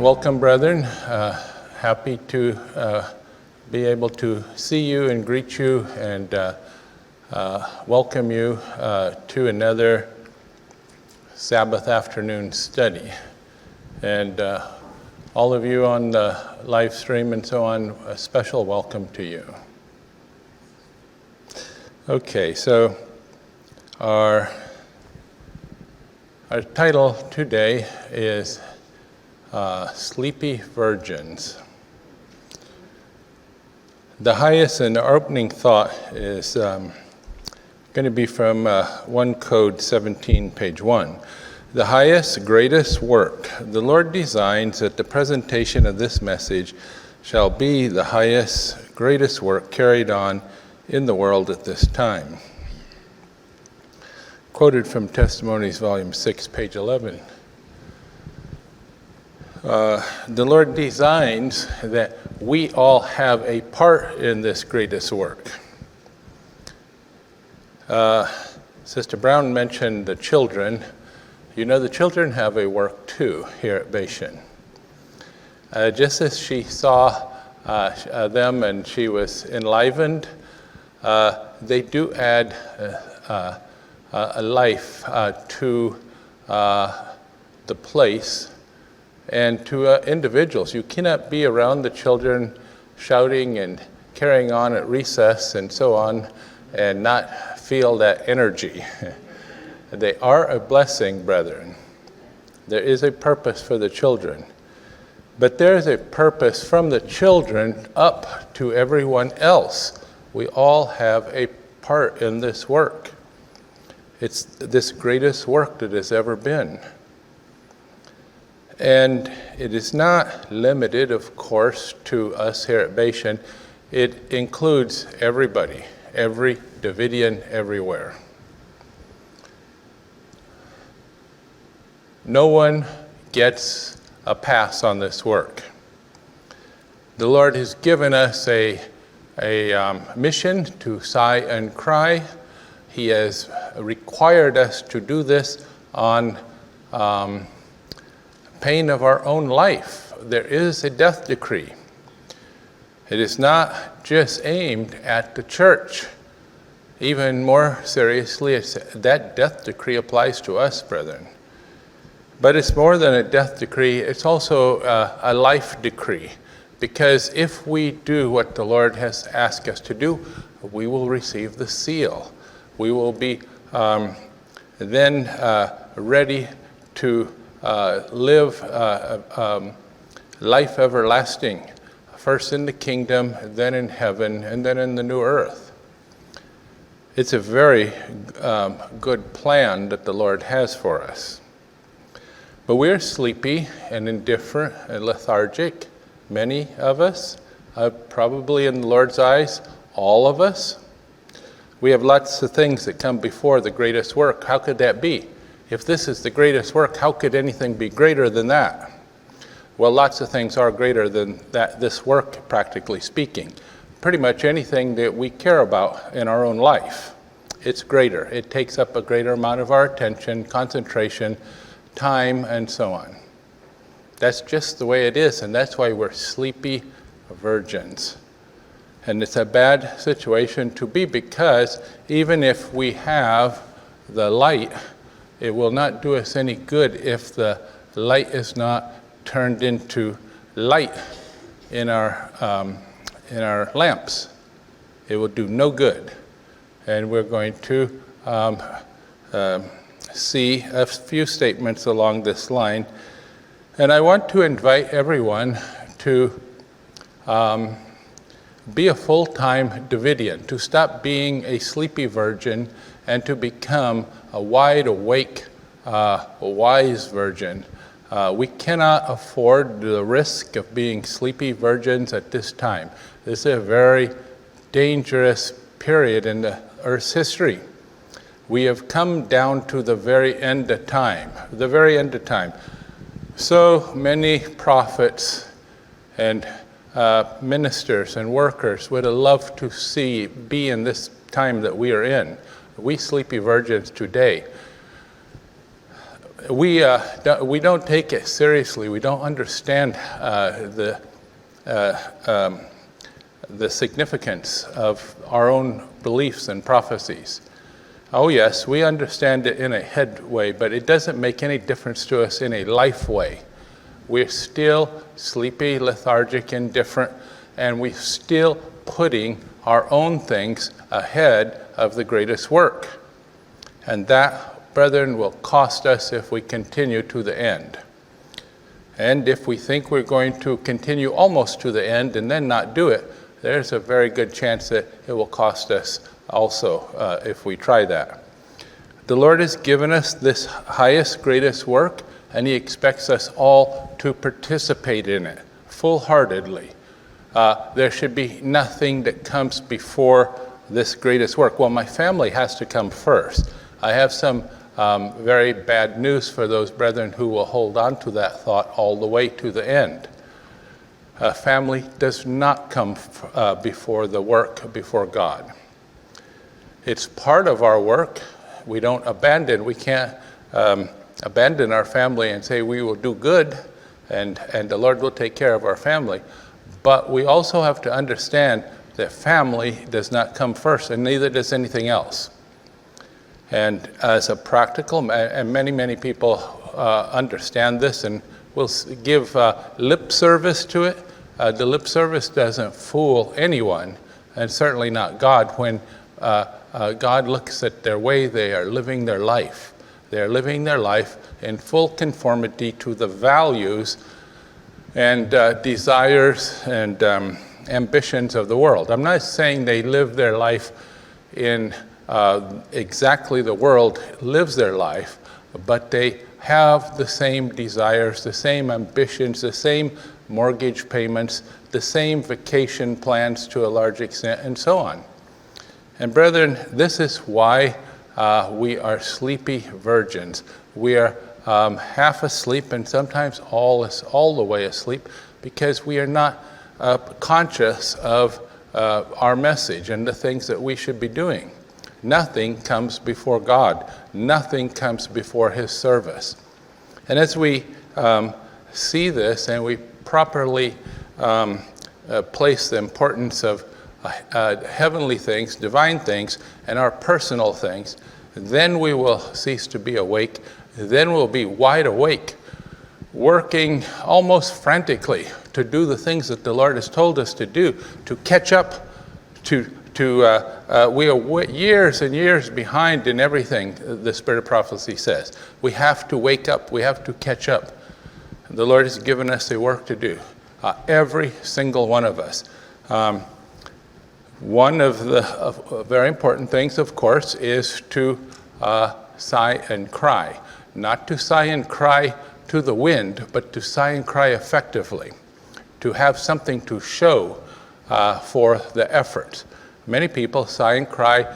Welcome, brethren. Happy to be able to see you and greet you and welcome you to another Sabbath afternoon study. And all of you on the live stream and so on, a special welcome to you. Okay, so our title today is Sleepy Virgins. The highest and opening thought is going to be from 1 Code 17, page 1. The highest, greatest work. The Lord designs that the presentation of this message shall be the highest, greatest work carried on in the world at this time. Quoted from Testimonies, volume 6, page 11. The Lord designs that we all have a part in this greatest work. Sister Brown mentioned the children. You know, the children have a work too here at Bashan. Just as she saw them and she was enlivened, they do add a life to the place and to individuals. You cannot be around the children shouting and carrying on at recess and so on and not feel that energy. They are a blessing, brethren. There is a purpose for the children. But there is a purpose from the children up to everyone else. We all have a part in this work. It's this greatest work that has ever been. And it is not limited, of course, to us here at Bashan. It includes everybody, every Davidian everywhere. No one gets a pass on this work. The Lord has given us a mission to sigh and cry. He has required us to do this on pain of our own life. There is a death decree. It is not just aimed at the church. Even more seriously, that death decree applies to us, brethren. But it's more than a death decree, it's also a life decree. Because if we do what the Lord has asked us to do, we will receive the seal. We will be then ready to live life everlasting, first in the kingdom, then in heaven, and then in the new earth. It's a very good plan that the Lord has for us. But we're sleepy and indifferent and lethargic, many of us, probably in the Lord's eyes, all of us. We have lots of things that come before the greatest work. How could that be? If this is the greatest work, how could anything be greater than that? Well, lots of things are greater than this work, practically speaking. Pretty much anything that we care about in our own life, it's greater. It takes up a greater amount of our attention, concentration, time, and so on. That's just the way it is, and that's why we're sleepy virgins. And it's a bad situation to be, because even if we have the light, it will not do us any good if the light is not turned into light in our lamps. It will do no good. And we're going to see a few statements along this line. And I want to invite everyone to be a full-time Davidian, to stop being a sleepy virgin and to become a wide awake, wise virgin. We cannot afford the risk of being sleepy virgins at this time. This is a very dangerous period in the earth's history. We have come down to the very end of time, the very end of time. So many prophets and ministers and workers would have loved to be in this time that we are in. We sleepy virgins today we don't take it seriously. We don't understand the significance of our own beliefs and prophecies. Oh yes, we understand it in a head way, but it doesn't make any difference to us in a life way. We're still sleepy, lethargic, indifferent, and we're still putting our own things ahead of the greatest work. And that, brethren, will cost us if we continue to the end. And if we think we're going to continue almost to the end and then not do it, there's a very good chance that it will cost us also if we try that. The Lord has given us this highest, greatest work, and He expects us all to participate in it full-heartedly. There should be nothing that comes before this greatest work. Well, my family has to come first. I have some very bad news for those brethren who will hold on to that thought all the way to the end. Family does not come before the work before God. It's part of our work. We don't abandon. We can't abandon our family and say we will do good and the Lord will take care of our family. But we also have to understand that family does not come first, and neither does anything else. And as a practical, and many people understand this and will give lip service to it. The lip service doesn't fool anyone, and certainly not God. When God looks at their way, they are living their life. They are living their life in full conformity to the values and desires and ambitions of the world. I'm not saying they live their life in exactly the world lives their life, but they have the same desires, the same ambitions, the same mortgage payments, the same vacation plans to a large extent, and so on. And brethren, this is why we are sleepy virgins. We are half asleep and sometimes all the way asleep because we are not conscious of our message and the things that we should be doing. Nothing comes before God. Nothing comes before His service. And as we see this and we properly place the importance of heavenly things, divine things, and our personal things, then we will cease to be awake. Then we'll be wide awake, working almost frantically to do the things that the Lord has told us to do, to catch up, we are years and years behind in everything, the Spirit of Prophecy says. We have to wake up. We have to catch up. The Lord has given us a work to do, every single one of us. One of the very important things, of course, is to sigh and cry. Not to sigh and cry to the wind, but to sigh and cry effectively, to have something to show for the effort. Many people sigh and cry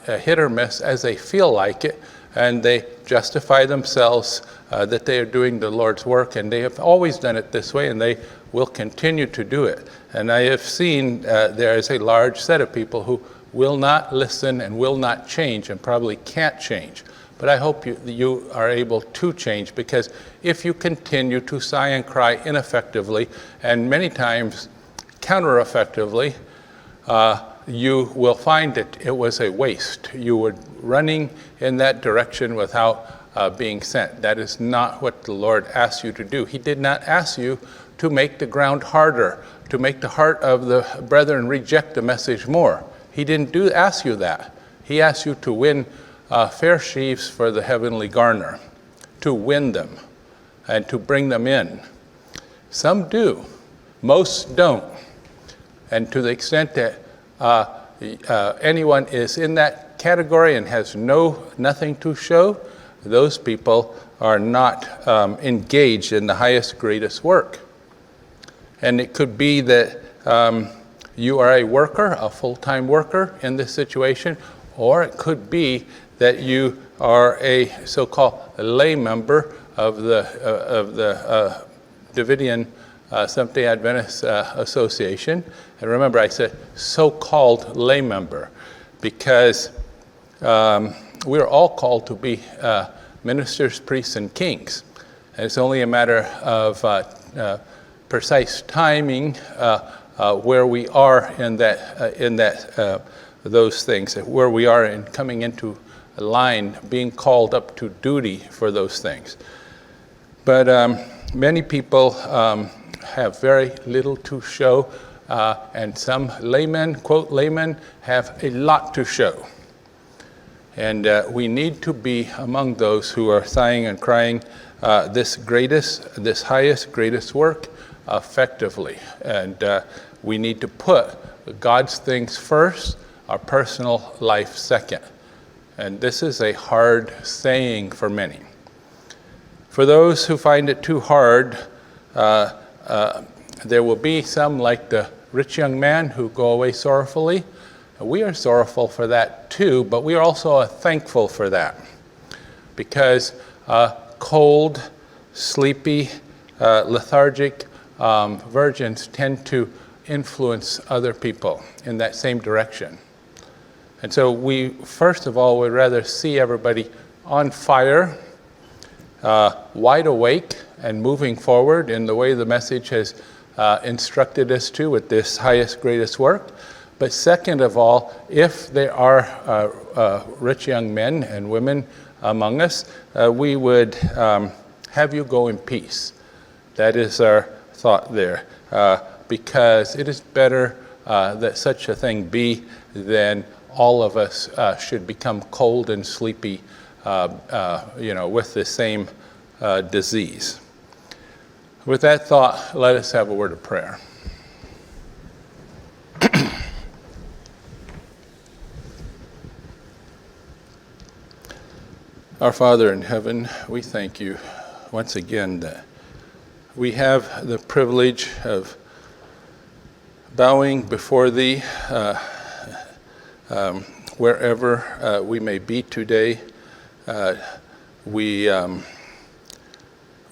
hit or miss as they feel like it, and they justify themselves that they are doing the Lord's work, and they have always done it this way, and they will continue to do it. And I have seen there is a large set of people who will not listen and will not change and probably can't change. But I hope you are able to change, because if you continue to sigh and cry ineffectively and many times counter-effectively, you will find that it was a waste. You were running in that direction without being sent. That is not what the Lord asked you to do. He did not ask you to make the ground harder, to make the heart of the brethren reject the message more. He didn't ask you that. He asked you to win fair sheaves for the heavenly garner, to win them and to bring them in. Some do, most don't. And to the extent that anyone is in that category and has nothing to show, those people are not engaged in the highest, greatest work. And it could be that you are a worker, a full-time worker in this situation, or it could be that you are a so-called lay member of the Davidian Seventh-day Adventist Association. And remember, I said so-called lay member, because we're all called to be ministers, priests, and kings. And it's only a matter of precise timing where we are in those things, where we are in coming into a line, being called up to duty for those things. But many people have very little to show, and some laymen, quote laymen, have a lot to show. And we need to be among those who are sighing and crying this highest, greatest work effectively. And we need to put God's things first, our personal life second. And this is a hard saying for many. For those who find it too hard, there will be some like the rich young man who go away sorrowfully. We are sorrowful for that too, but we are also thankful for that. Because cold, sleepy, lethargic virgins tend to influence other people in that same direction. And so we, first of all, would rather see everybody on fire, wide awake, and moving forward in the way the message has instructed us to with this highest, greatest work. But second of all, if there are rich young men and women among us, we would have you go in peace. That is our thought there, because it is better that such a thing be than all of us should become cold and sleepy, with the same disease. With that thought, let us have a word of prayer. Our Father in heaven, we thank you once again that we have the privilege of bowing before thee wherever we may be today. We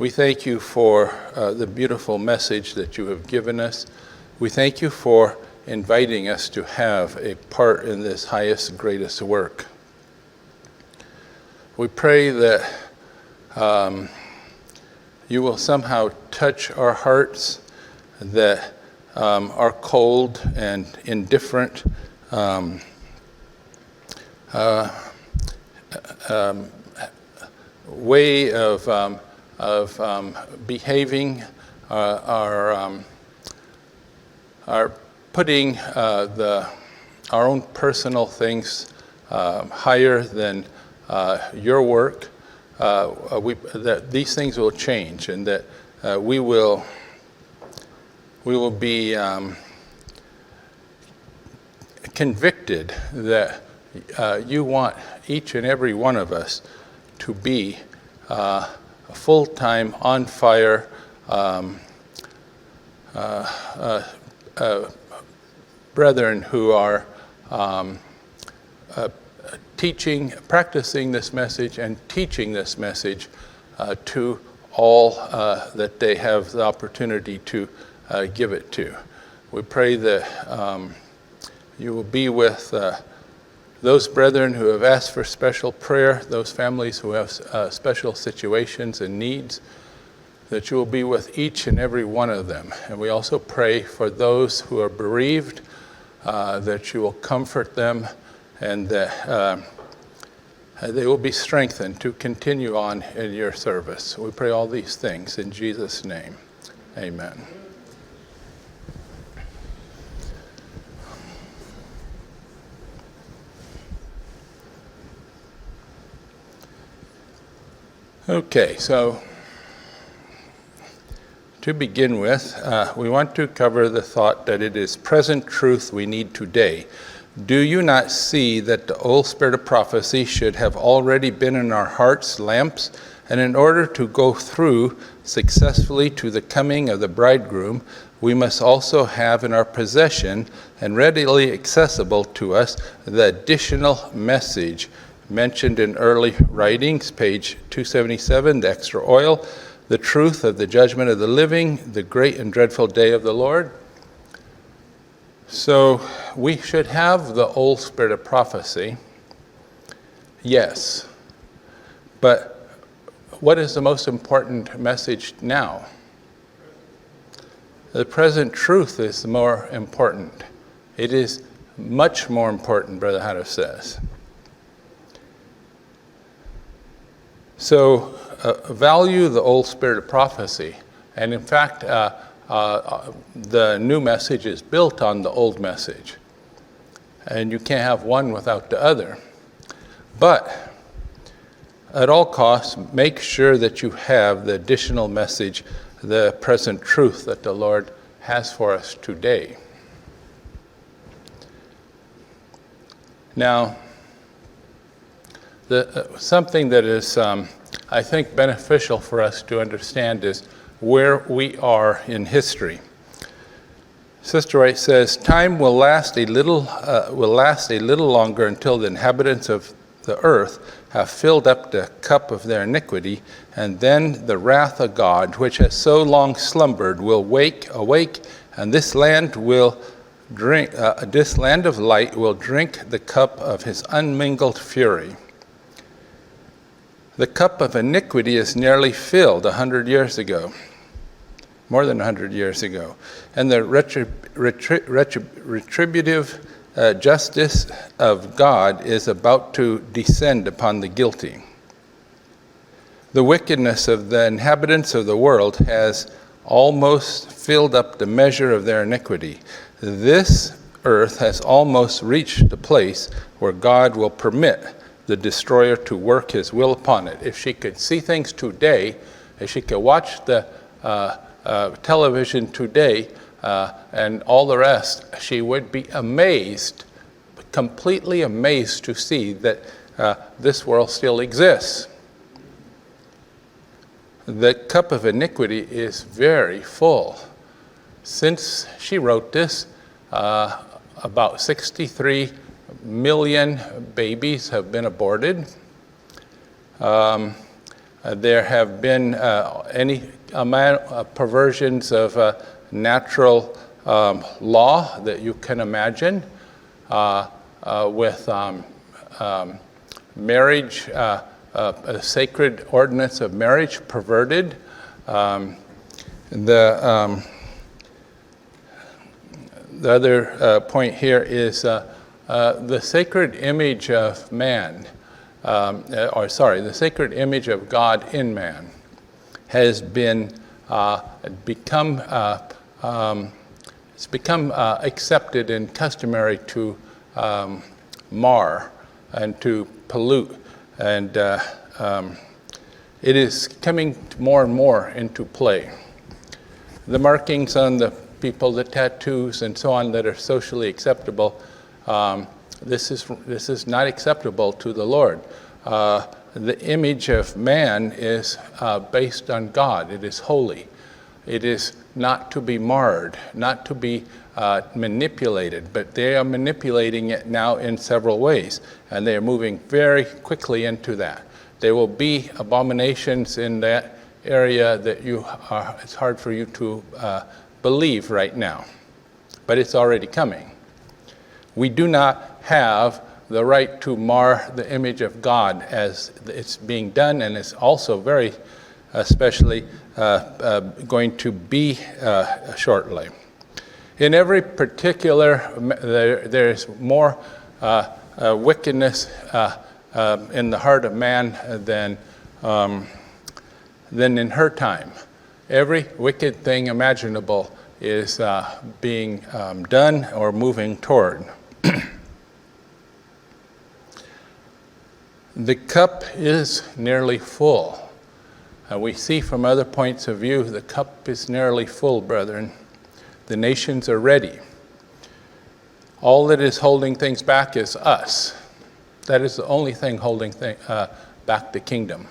thank you for the beautiful message that you have given us. We thank you for inviting us to have a part in this highest, greatest work. We pray that you will somehow touch our hearts that are cold and indifferent, way of behaving, are putting our own personal things higher than your work, that these things will change, and that we will be convicted that you want each and every one of us to be full-time, on fire, brethren who are practicing this message and teaching this message to all that they have the opportunity to give it to. We pray that you will be with those brethren who have asked for special prayer, those families who have special situations and needs, that you will be with each and every one of them. And we also pray for those who are bereaved, that you will comfort them, and that they will be strengthened to continue on in your service. We pray all these things in Jesus' name. Amen. Okay, so to begin with, we want to cover the thought that it is present truth we need today. Do you not see that the old spirit of prophecy should have already been in our hearts lamps, and in order to go through successfully to the coming of the bridegroom, we must also have in our possession and readily accessible to us the additional message mentioned in early writings, page 277, the extra oil, the truth of the judgment of the living, the great and dreadful day of the Lord. So we should have the old spirit of prophecy, yes, but what is the most important message now? The present truth is more important. It is much more important, Brother Haddow says. So value the old spirit of prophecy. And in fact, the new message is built on the old message. And you can't have one without the other. But at all costs, make sure that you have the additional message, the present truth that the Lord has for us today. Now, something that is, I think, beneficial for us to understand is where we are in history. Sister Wright says, time will last a little longer until the inhabitants of the earth have filled up the cup of their iniquity, and then the wrath of God, which has so long slumbered, will awake, and this land will drink. This land of light will drink the cup of his unmingled fury. The cup of iniquity is nearly filled 100 years ago, more than 100 years ago, and the retributive justice of God is about to descend upon the guilty. The wickedness of the inhabitants of the world has almost filled up the measure of their iniquity. This earth has almost reached the place where God will permit the destroyer to work his will upon it. If she could see things today, if she could watch the television today, and all the rest, she would be amazed, completely amazed to see that this world still exists. The cup of iniquity is very full. Since she wrote this, about 63 million babies have been aborted. There have been any amount of perversions of natural law that you can imagine, with marriage, a sacred ordinance of marriage perverted. The other point here is the sacred image of man, the sacred image of God in man has been become accepted and customary to mar and to pollute, and it is coming more and more into play. The markings on the people, the tattoos and so on that are socially acceptable, this is not acceptable to the Lord. The image of man is based on God. It is holy. It is not to be marred, not to be manipulated, but they are manipulating it now in several ways, and they are moving very quickly into that. There will be abominations in that area that it's hard for you to believe right now, but it's already coming. We do not have the right to mar the image of God as it's being done, and it's also very especially going to be shortly. In every particular, there's more wickedness in the heart of man than in her time. Every wicked thing imaginable is being done or moving toward. The cup is nearly full. We see from other points of view, the cup is nearly full, brethren. The nations are ready. All that is holding things back is us. That is the only thing holding back the kingdom.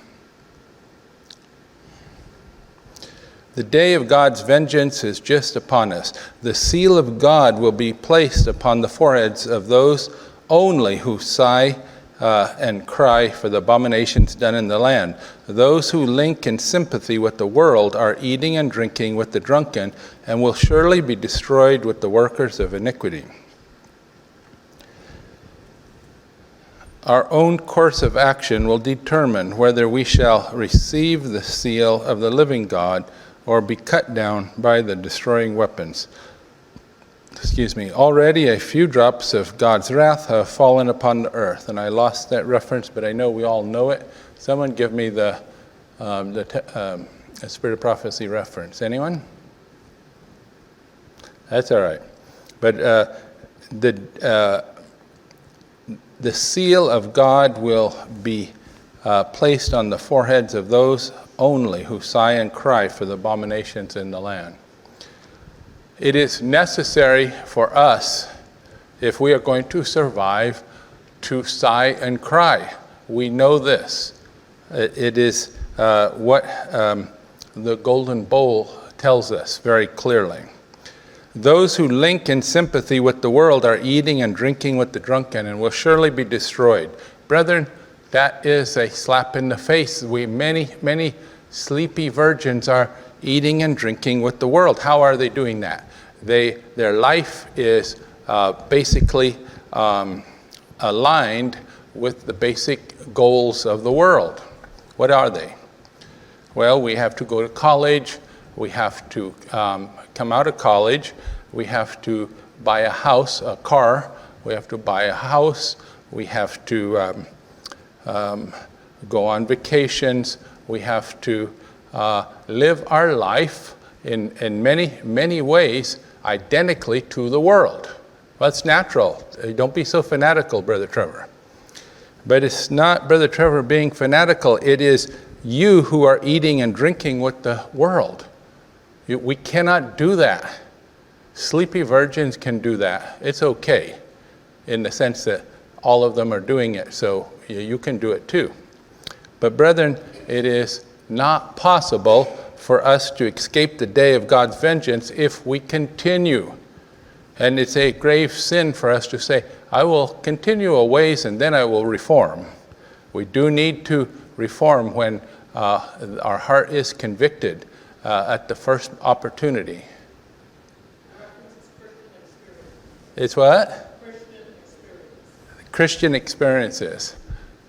The day of God's vengeance is just upon us. The seal of God will be placed upon the foreheads of those only who sigh and cry for the abominations done in the land. Those who link in sympathy with the world are eating and drinking with the drunken, and will surely be destroyed with the workers of iniquity. Our own course of action will determine whether we shall receive the seal of the living God or be cut down by the destroying weapons. Already a few drops of God's wrath have fallen upon the earth. And I lost that reference, but I know we all know it. Someone give me the Spirit of Prophecy reference. Anyone? That's all right. But the seal of God will be placed on the foreheads of those only who sigh and cry for the abominations in the land. It is necessary for us, if we are going to survive, to sigh and cry. We know this. It is what the Golden Bowl tells us very clearly. Those who link in sympathy with the world are eating and drinking with the drunken and will surely be destroyed. Brethren, that is a slap in the face. Many sleepy virgins are eating and drinking with the world. How are they doing that? Their life is basically aligned with the basic goals of the world. What are they? Well, we have to go to college. We have to come out of college. We have to buy a house, a car. We have to buy a house. We have to go on vacations. We have to live our life in many ways identically to the world. Well, that's natural. Don't be so fanatical, Brother Trevor. But it's not Brother Trevor being fanatical. It is you who are eating and drinking with the world. We cannot do that. Sleepy virgins can do that. It's okay in the sense that all of them are doing it, so you can do it too. But brethren, it is not possible for us to escape the day of God's vengeance if we continue. And it's a grave sin for us to say, I will continue a ways and then I will reform. We do need to reform when our heart is convicted at the first opportunity. It's what? Christian experiences.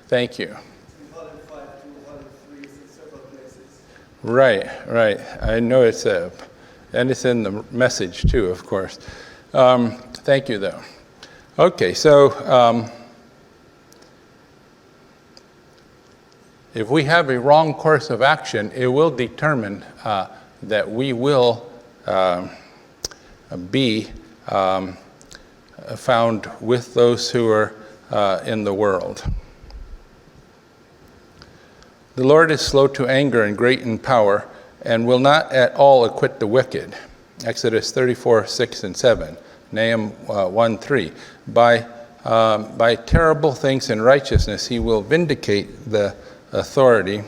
Thank you. Right. I know it's and it's in the message too, of course. Thank you, though. Okay, so if we have a wrong course of action, it will determine that we will be found with those who are in the world. The Lord is slow to anger and great in power, and will not at all acquit the wicked. Exodus 34:6-7, Nahum 1:3. By terrible things in righteousness he will vindicate the authority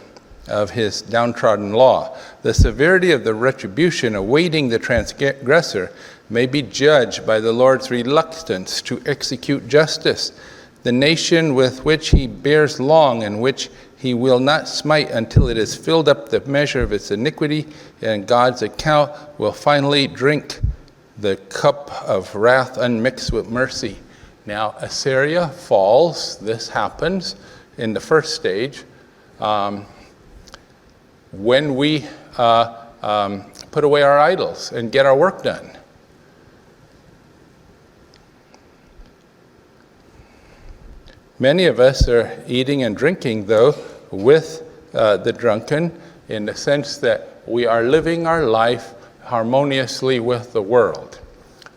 of his downtrodden law. The severity of the retribution awaiting the transgressor may be judged by the Lord's reluctance to execute justice. The nation with which he bears long, and which he will not smite until it has filled up the measure of its iniquity, and God's account will finally drink the cup of wrath unmixed with mercy. Now, Assyria falls. This happens in the first stage. When we put away our idols and get our work done. Many of us are eating and drinking, though, with the drunken, in the sense that we are living our life harmoniously with the world.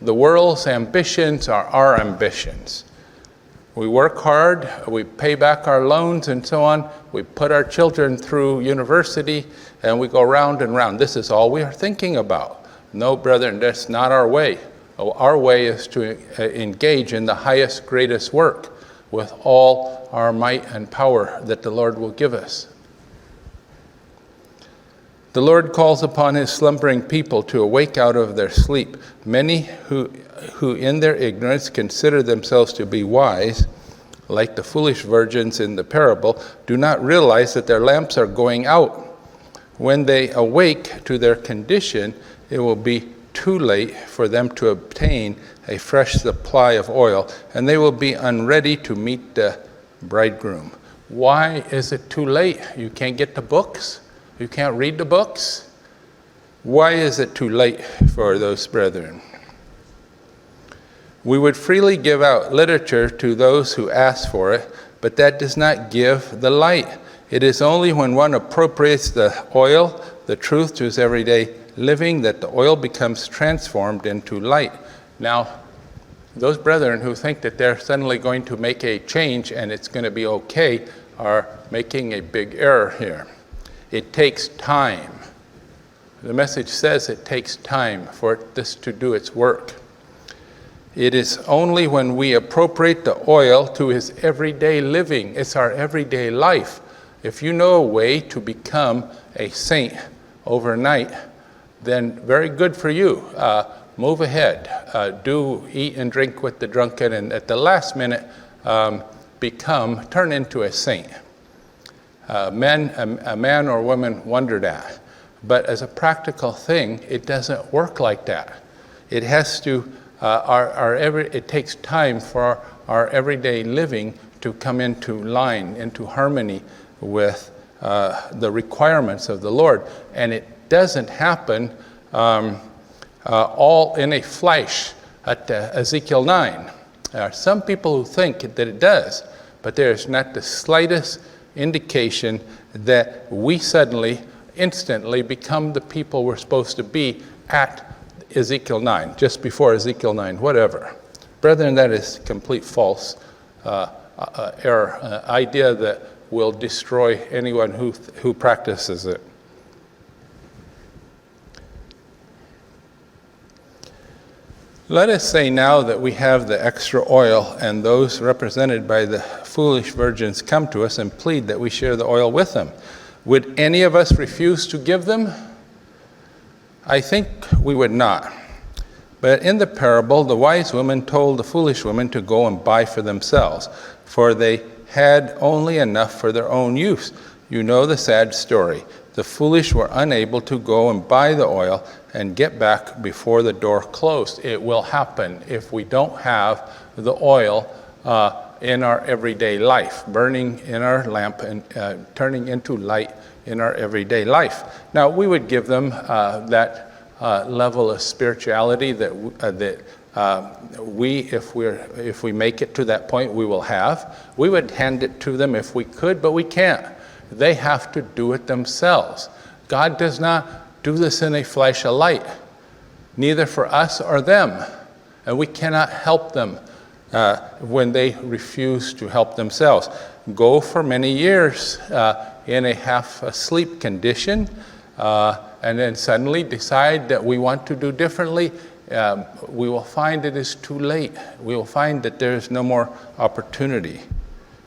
The world's ambitions are our ambitions. We work hard, we pay back our loans and so on, we put our children through university, and we go round and round. This is all we are thinking about. No, brethren, that's not our way. Our way is to engage in the highest, greatest work with all our might and power that the Lord will give us. The Lord calls upon his slumbering people to awake out of their sleep. Many who in their ignorance consider themselves to be wise, like the foolish virgins in the parable, do not realize that their lamps are going out. When they awake to their condition, it will be too late for them to obtain a fresh supply of oil, and they will be unready to meet the bridegroom. Why is it too late? You can't get the books? You can't read the books? Why is it too late for those brethren? We would freely give out literature to those who ask for it, but that does not give the light. It is only when one appropriates the oil, the truth, to his everyday living that the oil becomes transformed into light. Now, those brethren who think that they're suddenly going to make a change and it's going to be okay are making a big error here. It takes time. The message says it takes time for this to do its work. It is only when we appropriate the oil to his everyday living. It's our everyday life. If you know a way to become a saint overnight, then very good for you. Move ahead. Do eat and drink with the drunken, and at the last minute, turn into a saint. A man or woman wonder that. But as a practical thing, it doesn't work like that. It has to. It takes time for our everyday living to come into line, into harmony with the requirements of the Lord. And it doesn't happen all in a flash at Ezekiel 9. There are some people who think that it does, but there's not the slightest indication that we suddenly, instantly become the people we're supposed to be at Ezekiel 9, just before Ezekiel 9, whatever. Brethren, that is complete false error, idea that will destroy anyone who practices it. Let us say now that we have the extra oil and those represented by the foolish virgins come to us and plead that we share the oil with them. Would any of us refuse to give them? I think we would not. But in the parable, the wise woman told the foolish woman to go and buy for themselves, for they had only enough for their own use. You know the sad story. The foolish were unable to go and buy the oil and get back before the door closed. It will happen if we don't have the oil in our everyday life, burning in our lamp and turning into light in our everyday life. Now, we would give them that level of spirituality that if we make it to that point, we will have. We would hand it to them if we could, but we can't. They have to do it themselves. God does not do this in a flash of light, neither for us or them. And we cannot help them when they refuse to help themselves. Go for many years in a half-asleep condition, and then suddenly decide that we want to do differently, we will find it is too late. We will find that there is no more opportunity.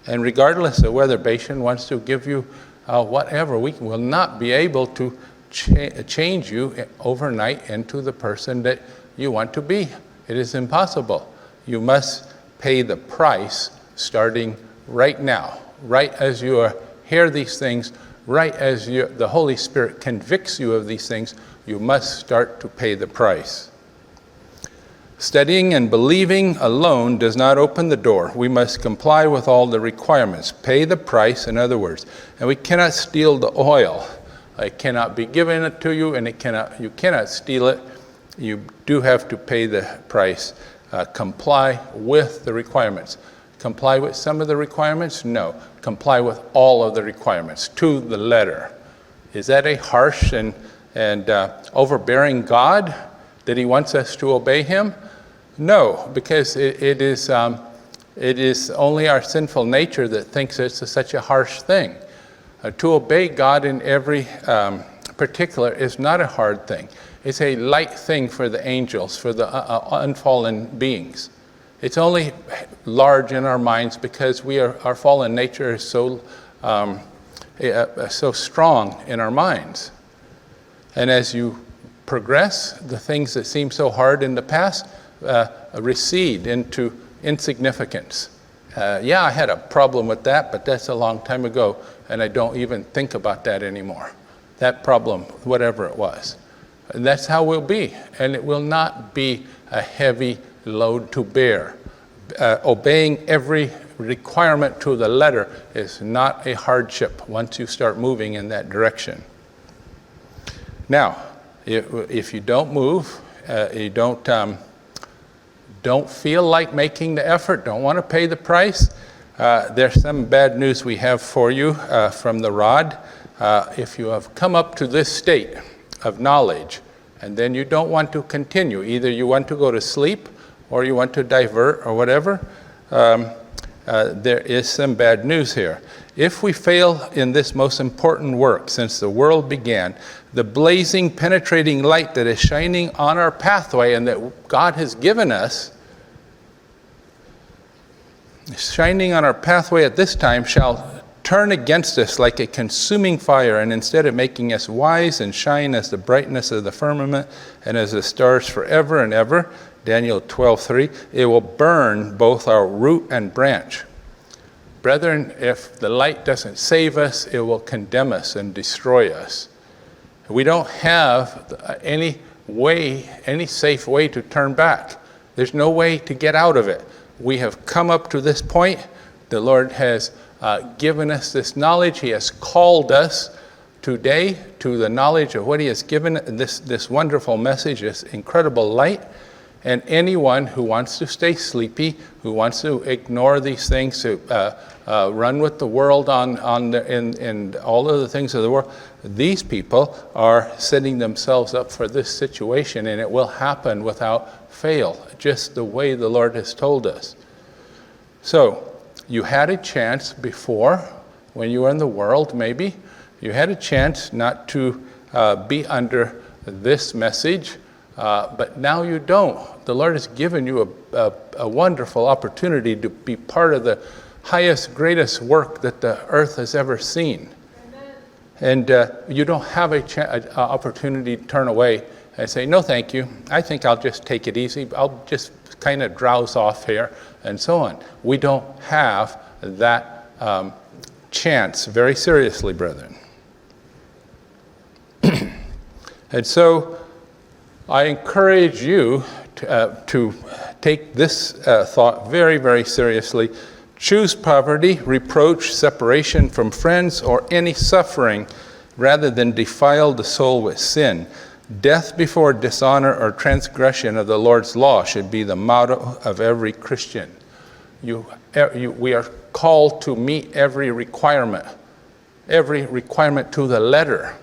And regardless of whether Bashan wants to give you whatever, we will not be able to change you overnight into the person that you want to be. It is impossible. You must pay the price starting right now, right as you hear these things, right as the Holy Spirit convicts you of these things, you must start to pay the price. Studying and believing alone does not open the door. We must comply with all the requirements. Pay the price, in other words. And we cannot steal the oil. It cannot be given it to you, and you cannot steal it. You do have to pay the price. Comply with the requirements. Comply with some of the requirements? No. Comply with all of the requirements, to the letter. Is that a harsh and overbearing God that he wants us to obey him? No, because it is only our sinful nature that thinks it's such a harsh thing. To obey God in every particular is not a hard thing. It's a light thing for the angels, for the unfallen beings. It's only large in our minds because our fallen nature is so strong in our minds. And as you progress, the things that seem so hard in the past recede into insignificance. I had a problem with that, but that's a long time ago, and I don't even think about that anymore. That problem, whatever it was. And that's how we'll be, and it will not be a heavy load to bear. Obeying every requirement to the letter is not a hardship once you start moving in that direction. Now, if you don't move, you don't feel like making the effort, don't want to pay the price, there's some bad news we have for you from the rod. If you have come up to this state of knowledge and then you don't want to continue, either you want to go to sleep or you want to divert or whatever, there is some bad news here. If we fail in this most important work since the world began, the blazing, penetrating light that is shining on our pathway and that God has given us, shining on our pathway at this time, shall turn against us like a consuming fire, and instead of making us wise and shine as the brightness of the firmament and as the stars forever and ever, Daniel 12:3, it will burn both our root and branch. Brethren, if the light doesn't save us, it will condemn us and destroy us. We don't have any safe way to turn back. There's no way to get out of it. We have come up to this point. The Lord has given us this knowledge. He has called us today to the knowledge of what He has given, this wonderful message, this incredible light. And anyone who wants to stay sleepy, who wants to ignore these things, to run with the world in all of the things of the world, these people are setting themselves up for this situation, and it will happen without fail, just the way the Lord has told us. So, you had a chance before, when you were in the world, maybe, you had a chance not to be under this message, but now you don't. The Lord has given you a wonderful opportunity to be part of the highest, greatest work that the earth has ever seen. Amen. And you don't have an opportunity to turn away and say, no, thank you. I think I'll just take it easy. I'll just kind of drowse off here and so on. We don't have that chance, very seriously, brethren. And so I encourage you to take this thought very, very seriously. Choose poverty, reproach, separation from friends, or any suffering, rather than defile the soul with sin. Death before dishonor or transgression of the Lord's law should be the motto of every Christian. We are called to meet every requirement to the letter.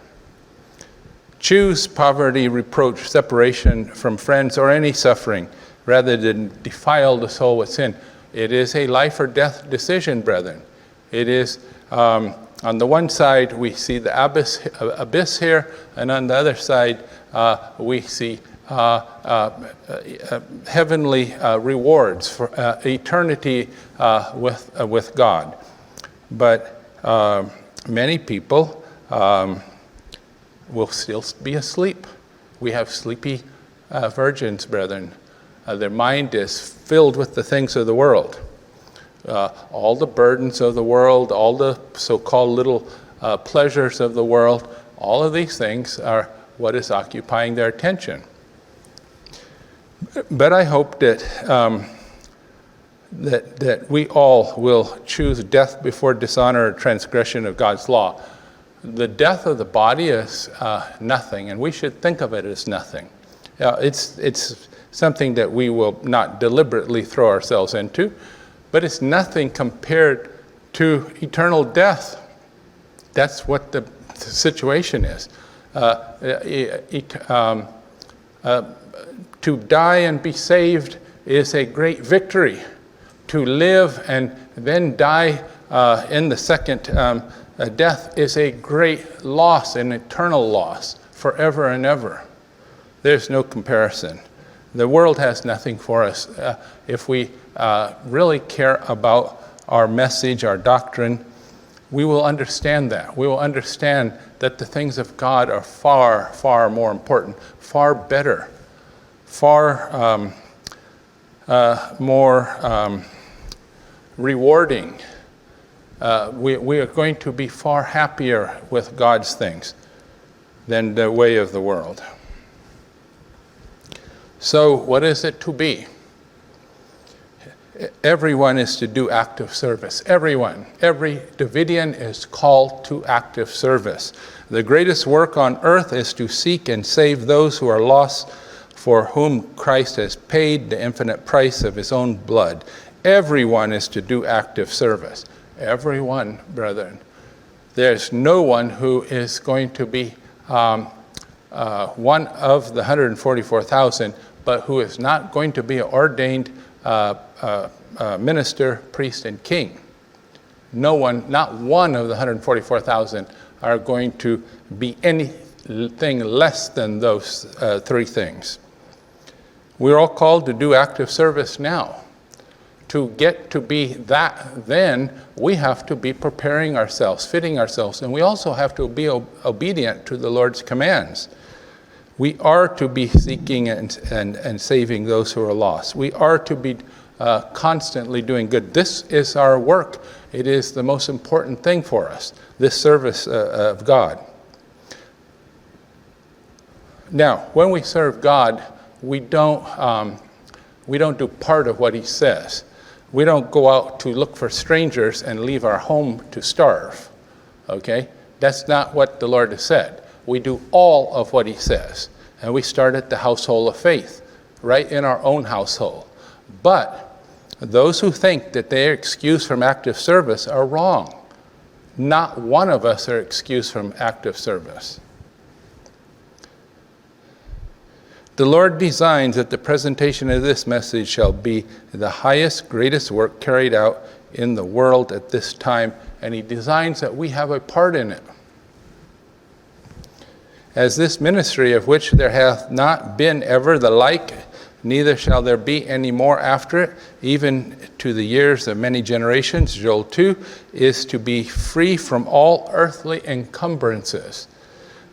Choose poverty, reproach, separation from friends, or any suffering, rather than defile the soul with sin. It is a life or death decision, brethren. It is, on the one side, we see the abyss here, and on the other side, we see heavenly rewards for eternity with God. But many people will still be asleep. We have sleepy virgins, brethren. Their mind is filled with the things of the world. All the burdens of the world, all the so-called little pleasures of the world, all of these things are what is occupying their attention. But I hope that we all will choose death before dishonor or transgression of God's law. The death of the body is nothing, and we should think of it as nothing. It's something that we will not deliberately throw ourselves into, but it's nothing compared to eternal death. That's what the situation is. To die and be saved is a great victory. To live and then die in the second death is a great loss, an eternal loss, forever and ever. There's no comparison. The world has nothing for us. If we really care about our message, our doctrine, we will understand that. We will understand that the things of God are far, far more important, far better, far more rewarding. We are going to be far happier with God's things than the way of the world. So what is it to be? everyone is to do active service. Everyone. Every Davidian is called to active service. The greatest work on earth is to seek and save those who are lost, for whom Christ has paid the infinite price of his own blood. Everyone is to do active service. Everyone, brethren. There's no one who is going to be one of the 144,000, but who is not going to be an ordained minister, priest, and king. No one, not one of the 144,000 are going to be anything less than those three things. We're all called to do active service now. To get to be that, then we have to be preparing ourselves, fitting ourselves, and we also have to be obedient to the Lord's commands. We are to be seeking and saving those who are lost. We are to be constantly doing good. This is our work. It is the most important thing for us, this service of God. Now, when we serve God, we don't do part of what he says. We don't go out to look for strangers and leave our home to starve, okay? That's not what the Lord has said. We do all of what he says. And we start at the household of faith, right in our own household. But those who think that they are excused from active service are wrong. Not one of us are excused from active service. The Lord designs that the presentation of this message shall be the highest, greatest work carried out in the world at this time, and he designs that we have a part in it. As this ministry, of which there hath not been ever the like, neither shall there be any more after it, even to the years of many generations, Joel 2, is to be free from all earthly encumbrances.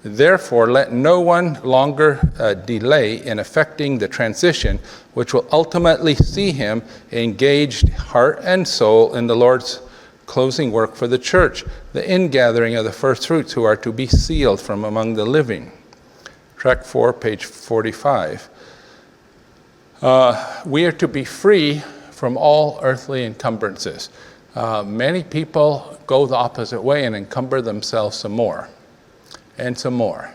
Therefore, let no one longer delay in effecting the transition, which will ultimately see him engaged heart and soul in the Lord's closing work for the church, the ingathering of the first fruits who are to be sealed from among the living. Track 4, page 45. We are to be free from all earthly encumbrances. Many people go the opposite way and encumber themselves some more. And some more.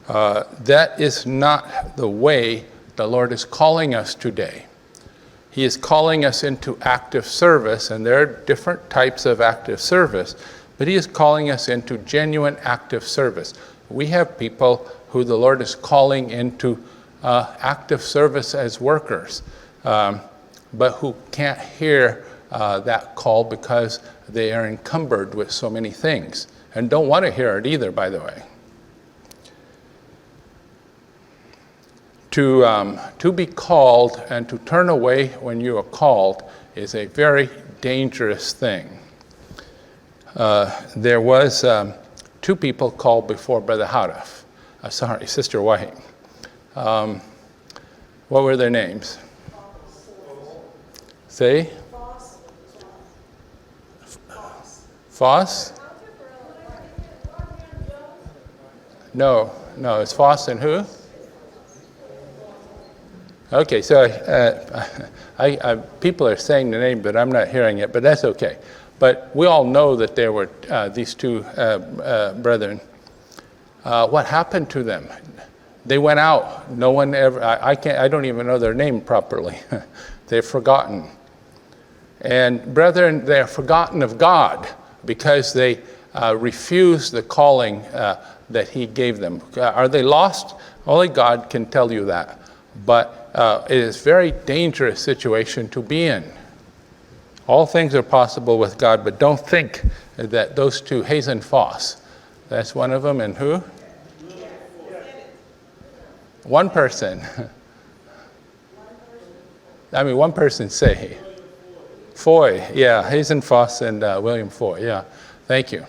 That is not the way the Lord is calling us today. He is calling us into active service, and there are different types of active service, but he is calling us into genuine active service. We have people who the Lord is calling into active service as workers, but who can't hear that call because they are encumbered with so many things. And don't want to hear it either, by the way. To be called and to turn away when you are called is a very dangerous thing. There was two people called before Brother Houdoff. Sister White. What were their names? Say? Foss? No, it's Foss and who? Okay, so people are saying the name, but I'm not hearing it, but that's okay. But we all know that there were these two brethren. What happened to them? They went out. No one ever, I don't even know their name properly. They're forgotten. And brethren, they're forgotten of God because they refused the calling that he gave them. Are they lost? Only God can tell you that. But it is a very dangerous situation to be in. All things are possible with God, but don't think that those two, Hayes and Foss, that's one of them, and who? One person. I mean, one person say. Foy, yeah, Hayes and Foss and William Foy, yeah. Thank you.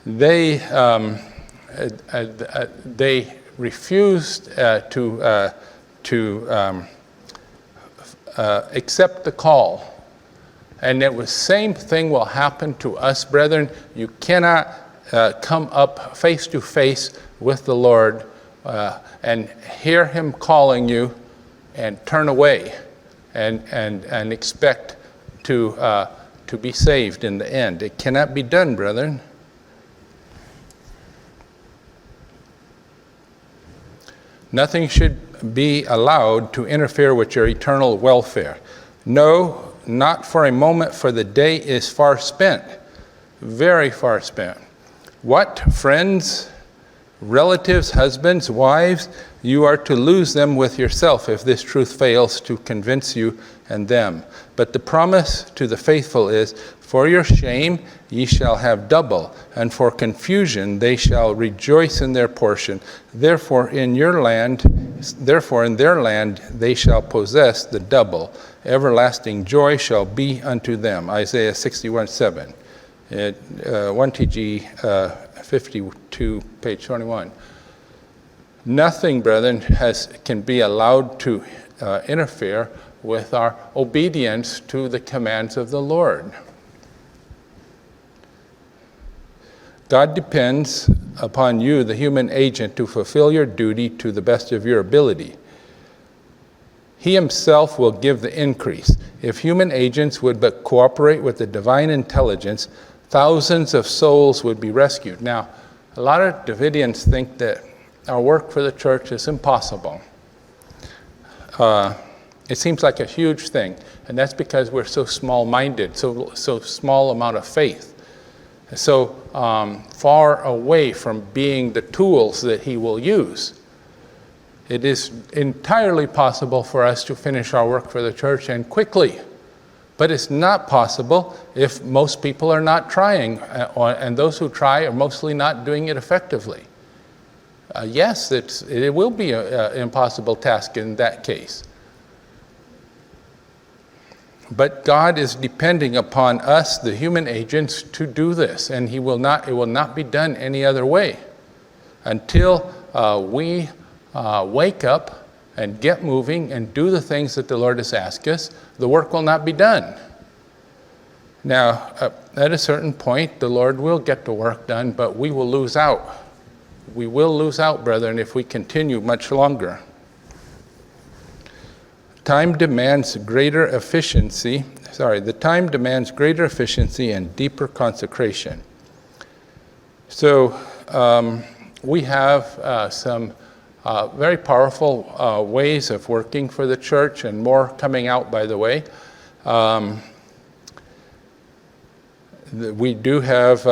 They refused to accept the call. And it was same thing will happen to us, brethren. You cannot come up face to face with the Lord and hear him calling you and turn away and expect to be saved in the end. It cannot be done, brethren. Nothing should be allowed to interfere with your eternal welfare. No, not for a moment, for the day is far spent, very far spent. What, friends, relatives, husbands, wives, you are to lose them with yourself if this truth fails to convince you and them. But the promise to the faithful is, for your shame ye shall have double, and for confusion they shall rejoice in their portion. Therefore in their land they shall possess the double. Everlasting joy shall be unto them. Isaiah 61:7. 1 TG 52, page 21. Nothing, brethren, can be allowed to interfere with our obedience to the commands of the Lord. God depends upon you, the human agent, to fulfill your duty to the best of your ability. He himself will give the increase. If human agents would but cooperate with the divine intelligence, thousands of souls would be rescued. Now, a lot of Davidians think that our work for the church is impossible. It seems like a huge thing, and that's because we're so small-minded, so small amount of faith, so far away from being the tools that he will use. It is entirely possible for us to finish our work for the church and quickly, but it's not possible if most people are not trying, and those who try are mostly not doing it effectively. Yes, it will be an impossible task in that case. But God is depending upon us, the human agents, to do this, and it will not be done any other way. Until we wake up and get moving and do the things that the Lord has asked us, the work will not be done. Now, at a certain point, the Lord will get the work done, but we will lose out. We will lose out, brethren, if we continue much longer. The time demands greater efficiency and deeper consecration. So we have some very powerful ways of working for the church, and more coming out, by the way. We do have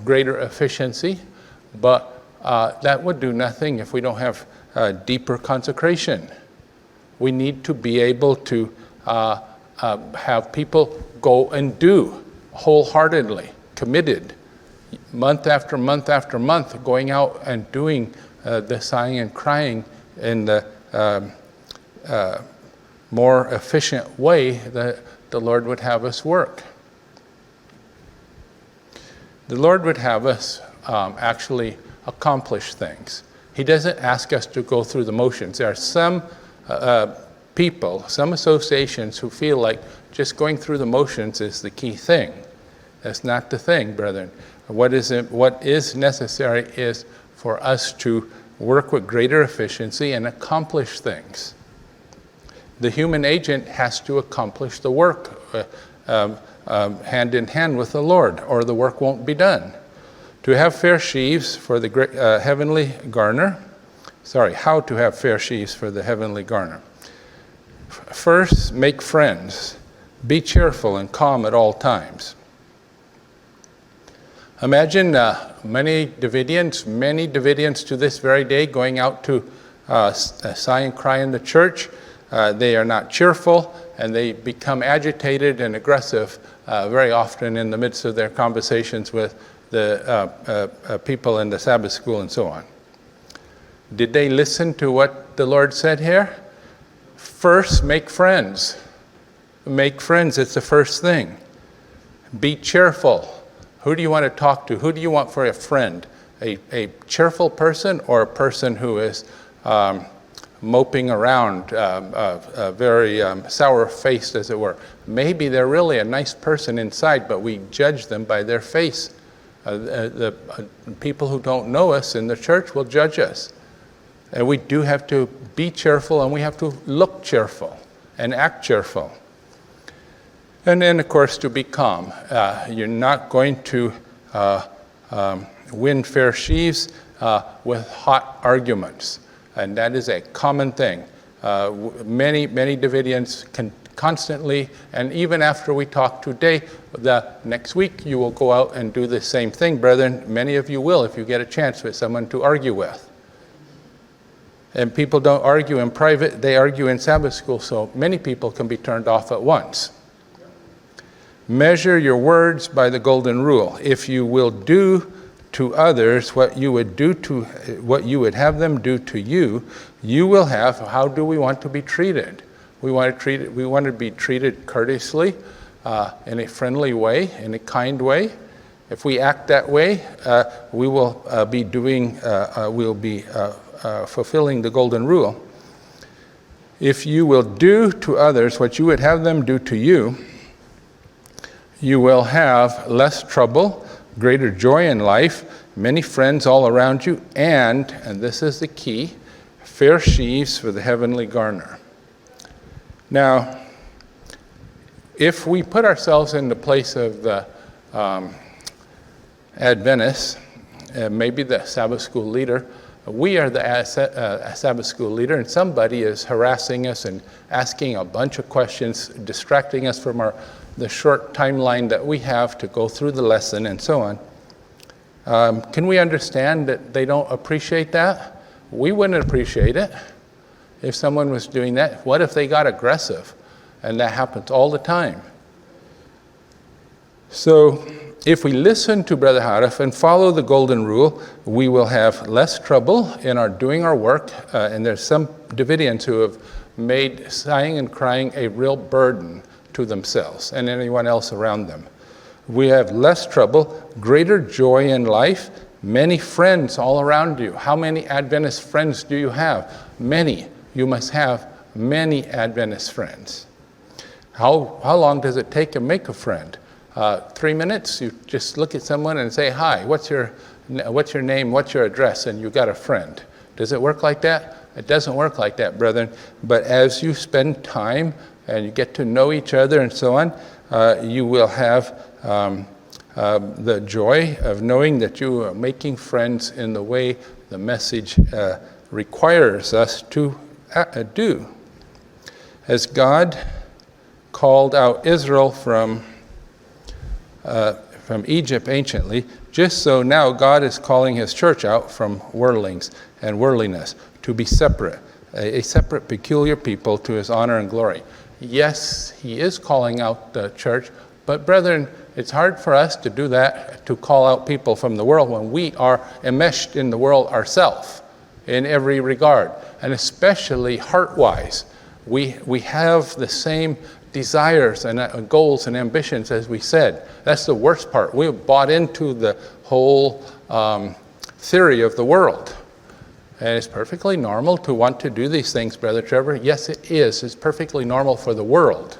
greater efficiency, but that would do nothing if we don't have deeper consecration. We need to be able to have people go and do wholeheartedly, committed, month after month after month, going out and doing the sighing and crying in the more efficient way that the Lord would have us work. The Lord would have us actually accomplish things. He doesn't ask us to go through the motions. There are some people, some associations who feel like just going through the motions is the key thing. That's not the thing, brethren. What is necessary is for us to work with greater efficiency and accomplish things. The human agent has to accomplish the work hand in hand with the Lord, or the work won't be done. To have fair sheaves for the heavenly garner. How to have fair sheaves for the heavenly garner. First, make friends. Be cheerful and calm at all times. Imagine many Davidians to this very day going out to sigh and cry in the church. They are not cheerful, and they become agitated and aggressive very often in the midst of their conversations with the people in the Sabbath school and so on. Did they listen to what the Lord said here? First, make friends. Make friends, it's the first thing. Be cheerful. Who do you want to talk to? Who do you want for a friend? A cheerful person, or a person who is moping around, very sour-faced, as it were? Maybe they're really a nice person inside, but we judge them by their face. The people who don't know us in the church will judge us. And we do have to be cheerful, and we have to look cheerful and act cheerful. And then, of course, to be calm. You're not going to win fair sheaves with hot arguments. And that is a common thing. Many Davidians can constantly, and even after we talk today, the next week you will go out and do the same thing, brethren. Many of you will if you get a chance with someone to argue with. And people don't argue in private, they argue in Sabbath school, so many people can be turned off at once. Measure your words by the golden rule. If you will do to others what you would have them do to you, you will have. How do we want to be treated? We want to be treated courteously, in a friendly way, in a kind way. If we act that way, we will be fulfilling the golden rule. If you will do to others what you would have them do to you, you will have less trouble, greater joy in life, many friends all around you, and this is the key, fair sheaves for the heavenly garner. Now, if we put ourselves in the place of the Adventists, maybe the Sabbath school leader, we are the Sabbath school leader, and somebody is harassing us and asking a bunch of questions, distracting us from the short timeline that we have to go through the lesson and so on. Can we understand that they don't appreciate that? We wouldn't appreciate it if someone was doing that. What if they got aggressive? And that happens all the time. So if we listen to Brother Harif and follow the golden rule, we will have less trouble in doing our work. And there's some Davidians who have made sighing and crying a real burden to themselves and anyone else around them. We have less trouble, greater joy in life, many friends all around you. How many Adventist friends do you have? Many. You must have many Adventist friends. How long does it take to make a friend? 3 minutes? You just look at someone and say, "Hi, what's your name, what's your address?" and you got a friend. Does it work like that? It doesn't work like that, brethren. But as you spend time and you get to know each other and so on, you will have the joy of knowing that you are making friends in the way the message requires us to do. As God called out Israel from Egypt anciently, just so now God is calling his church out from worldlings and worldliness to be separate, a separate, peculiar people to his honor and glory. Yes, he is calling out the church, but brethren, it's hard for us to do that, to call out people from the world when we are enmeshed in the world ourselves in every regard, and especially heart-wise. We have the same desires and goals and ambitions as we said. That's the worst part. We have bought into the whole theory of the world. And it's perfectly normal to want to do these things, Brother Trevor. Yes, it is. It's perfectly normal for the world.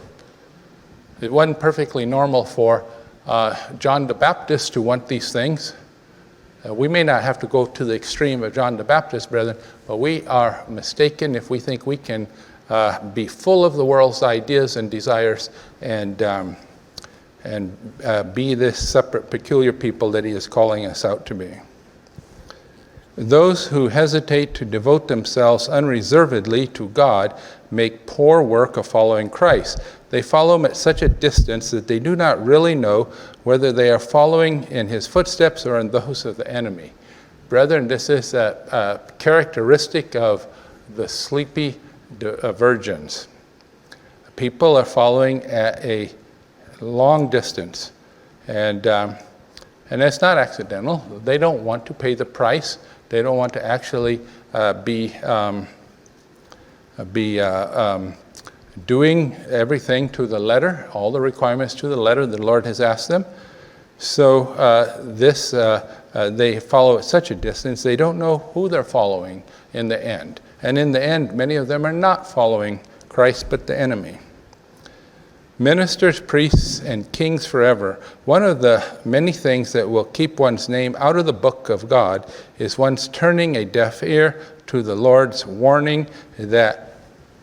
It wasn't perfectly normal for John the Baptist to want these things. We may not have to go to the extreme of John the Baptist, brethren, but we are mistaken if we think we can be full of the world's ideas and desires and be this separate, peculiar people that he is calling us out to be. Those who hesitate to devote themselves unreservedly to God make poor work of following Christ. They follow him at such a distance that they do not really know whether they are following in his footsteps or in those of the enemy. Brethren, this is a characteristic of the sleepy virgins. People are following at a long distance, and it's not accidental. They don't want to pay the price. They don't want to actually be doing everything to the letter, all the requirements to the letter the Lord has asked them. So they follow at such a distance, they don't know who they're following in the end. And in the end, many of them are not following Christ, but the enemy. Ministers, priests, and kings forever. One of the many things that will keep one's name out of the book of God is one's turning a deaf ear to the Lord's warning that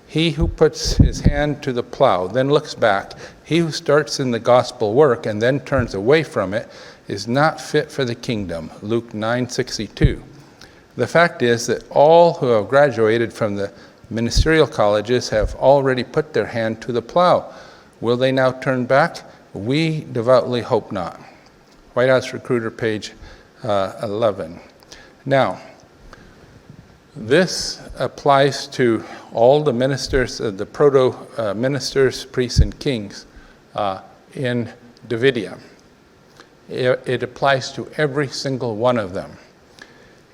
he who puts his hand to the plow, then looks back, he who starts in the gospel work and then turns away from it, is not fit for the kingdom. Luke 9:62. The fact is that all who have graduated from the ministerial colleges have already put their hand to the plow. Will they now turn back? We devoutly hope not. White House Recruiter, page 11. Now, this applies to all the ministers, the proto-ministers, priests, and kings in Davidia. It applies to every single one of them.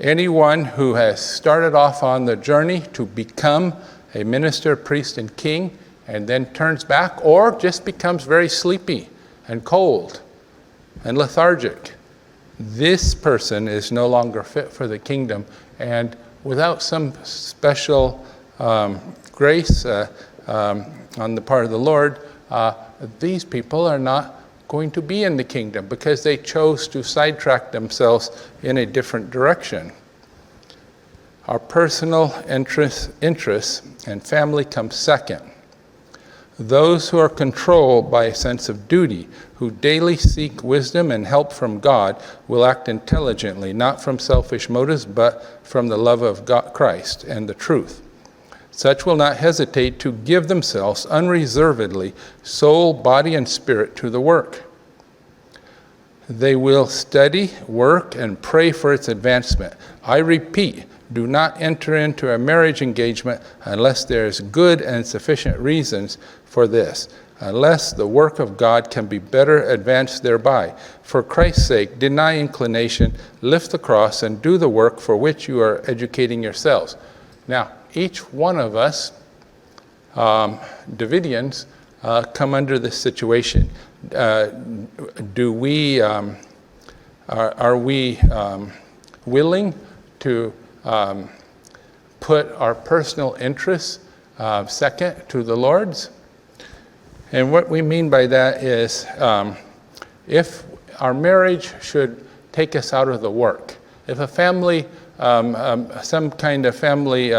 Anyone who has started off on the journey to become a minister, priest, and king, and then turns back or just becomes very sleepy and cold and lethargic, this person is no longer fit for the kingdom. And without some special grace on the part of the Lord, these people are not going to be in the kingdom because they chose to sidetrack themselves in a different direction. Our personal interests and family come second. Those who are controlled by a sense of duty, who daily seek wisdom and help from God, will act intelligently, not from selfish motives, but from the love of God, Christ and the truth. Such will not hesitate to give themselves unreservedly, soul, body, and spirit to the work. They will study, work, and pray for its advancement. I repeat, do not enter into a marriage engagement unless there is good and sufficient reasons for this, unless the work of God can be better advanced thereby. For Christ's sake, deny inclination, lift the cross, and do the work for which you are educating yourselves. Now, each one of us, Davidians, come under this situation. Are we willing to put our personal interests second to the Lord's? And what we mean by that is if our marriage should take us out of the work, if a family, some kind of family,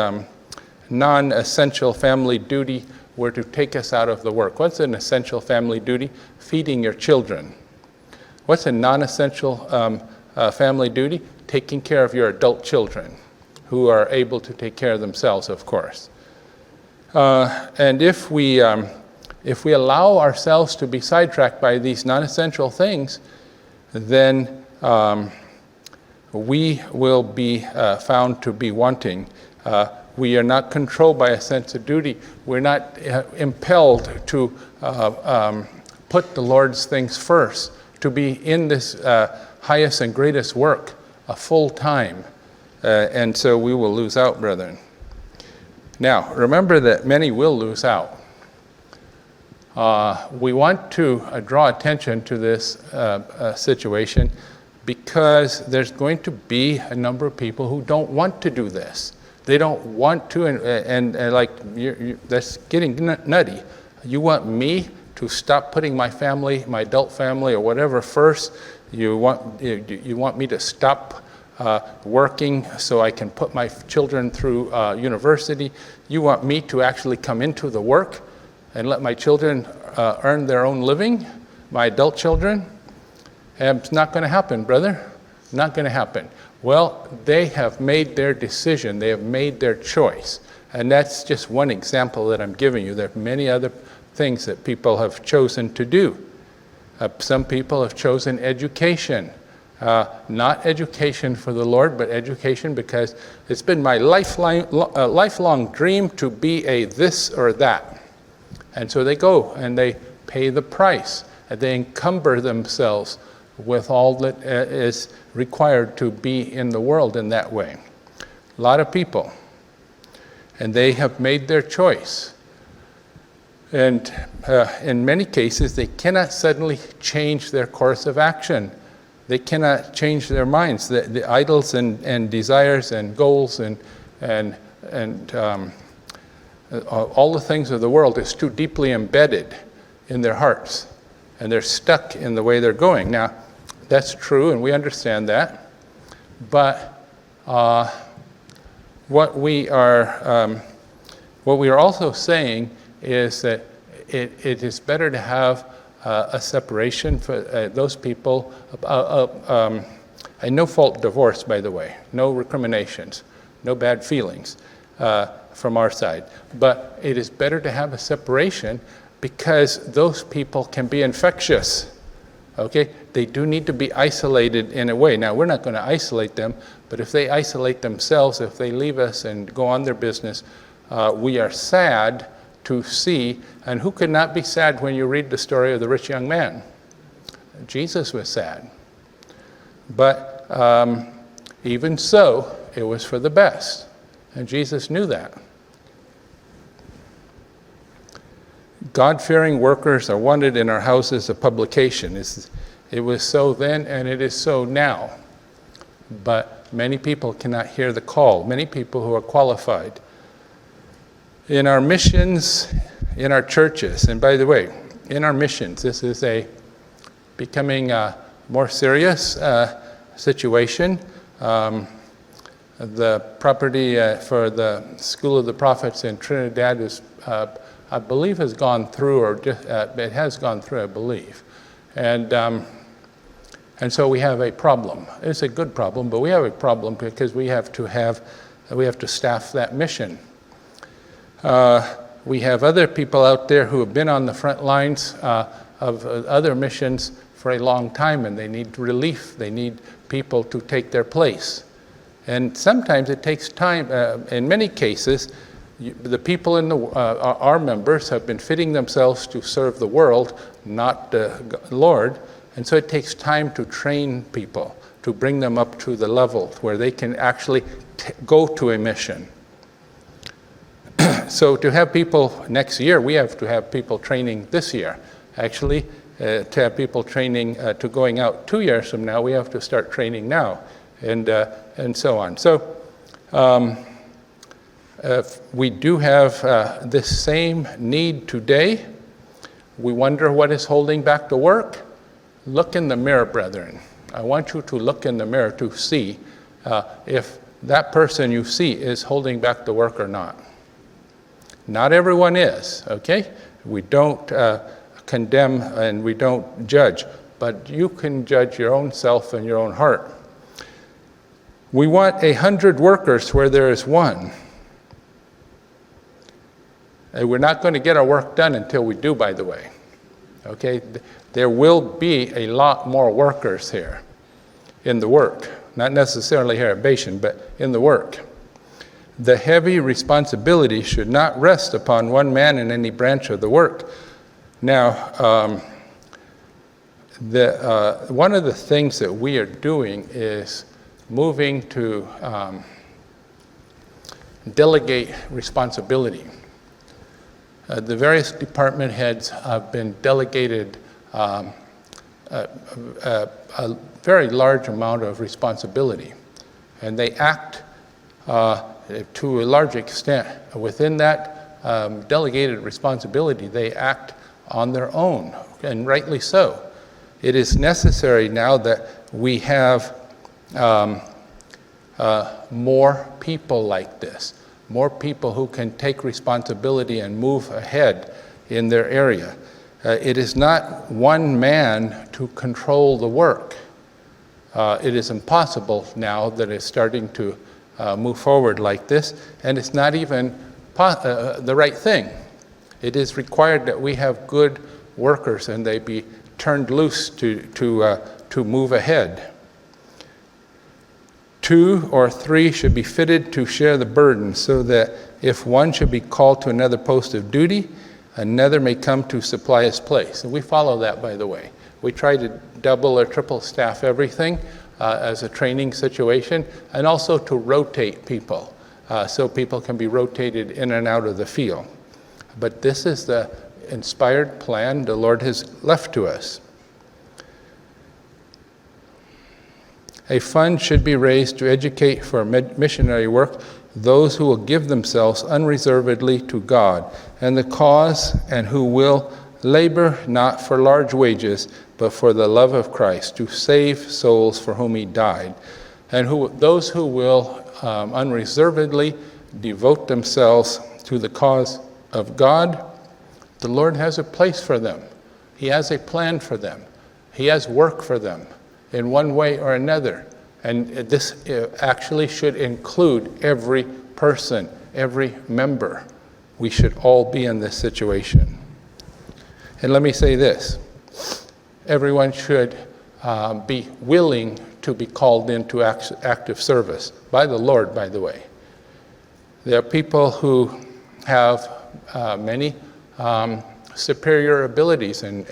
non-essential family duty were to take us out of the work. What's an essential family duty? Feeding your children. What's a non-essential family duty? Taking care of your adult children who are able to take care of themselves, of course. And if we allow ourselves to be sidetracked by these non-essential things, then we will be found to be wanting. We are not controlled by a sense of duty. We're not impelled to put the Lord's things first, to be in this highest and greatest work full time. And so we will lose out, brethren. Now, remember that many will lose out. We want to draw attention to this situation because there's going to be a number of people who don't want to do this. They don't want to, and like, that's getting nutty. You want me to stop putting my family, my adult family or whatever first? You want me to stop working so I can put my children through university? You want me to actually come into the work and let my children earn their own living, my adult children? And it's not going to happen, brother. Not going to happen. Well, they have made their decision. They have made their choice. And that's just one example that I'm giving you. There are many other things that people have chosen to do. Some people have chosen education. Not education for the Lord, but education because it's been my lifelong dream to be a this or that. And so they go and they pay the price. And they encumber themselves with all that is required to be in the world in that way. A lot of people. And they have made their choice. And in many cases, they cannot suddenly change their course of action. They cannot change their minds. The idols and desires and goals and all the things of the world is too deeply embedded. in their hearts, and they're stuck in the way they're going. Now, that's true, and we understand that. But what we are also saying is that it is better to have a separation for those people, a no-fault divorce, by the way, no recriminations, no bad feelings from our side. But it is better to have a separation because those people can be infectious, okay? They do need to be isolated in a way. Now, we're not going to isolate them, but if they isolate themselves, if they leave us and go on their business, we are sad to see. And who could not be sad when you read the story of the rich young man? Jesus was sad. But even so, it was for the best. And Jesus knew that. God-fearing workers are wanted in our houses of publication. It was so then, and it is so now. But many people cannot hear the call. Many people who are qualified. In our missions, in our churches, and by the way, in our missions, this is becoming a more serious situation. The property for the School of the Prophets in Trinidad is, I believe, has gone through, or it has gone through, I believe. And so we have a problem. It's a good problem, but we have a problem because we have to staff that mission. We have other people out there who have been on the front lines of other missions for a long time, and they need relief. They need people to take their place. And sometimes it takes time. In many cases, the people in our members have been fitting themselves to serve the world, not the Lord. And so it takes time to train people, to bring them up to the level where they can actually go to a mission. So to have people next year, we have to have people training this year. Actually, to have people training to going out 2 years from now, we have to start training now, and so on. So we do have this same need today. We wonder what is holding back the work. Look in the mirror, brethren. I want you to look in the mirror to see if that person you see is holding back the work or not. Not everyone is, okay? We don't condemn and we don't judge, but you can judge your own self and your own heart. We want 100 workers where there is one. And we're not going to get our work done until we do, by the way. Okay? There will be a lot more workers here in the work. Not necessarily here at Bashan, but in the work. The heavy responsibility should not rest upon one man in any branch of the work. Now, one of the things that we are doing is moving to delegate responsibility. The various department heads have been delegated a very large amount of responsibility, and they act to a large extent. Within that delegated responsibility, they act on their own, and rightly so. It is necessary now that we have more people like this, more people who can take responsibility and move ahead in their area. It is not one man to control the work. It is impossible now that it's starting to move forward like this, and it's not even the right thing. It is required that we have good workers and they be turned loose to move ahead. 2 or 3 should be fitted to share the burden, so that if one should be called to another post of duty, another may come to supply his place. And we follow that, by the way. We try to double or triple staff everything as a training situation, and also to rotate people, so people can be rotated in and out of the field. But this is the inspired plan the Lord has left to us. A fund should be raised to educate for missionary work those who will give themselves unreservedly to God and the cause, and who will labor not for large wages, but for the love of Christ, to save souls for whom he died, and those who will unreservedly devote themselves to the cause of God. The Lord has a place for them. He has a plan for them. He has work for them in one way or another. And this actually should include every person, every member. We should all be in this situation. And let me say this. Everyone should be willing to be called into active service by the Lord, by the way. There are people who have many superior abilities and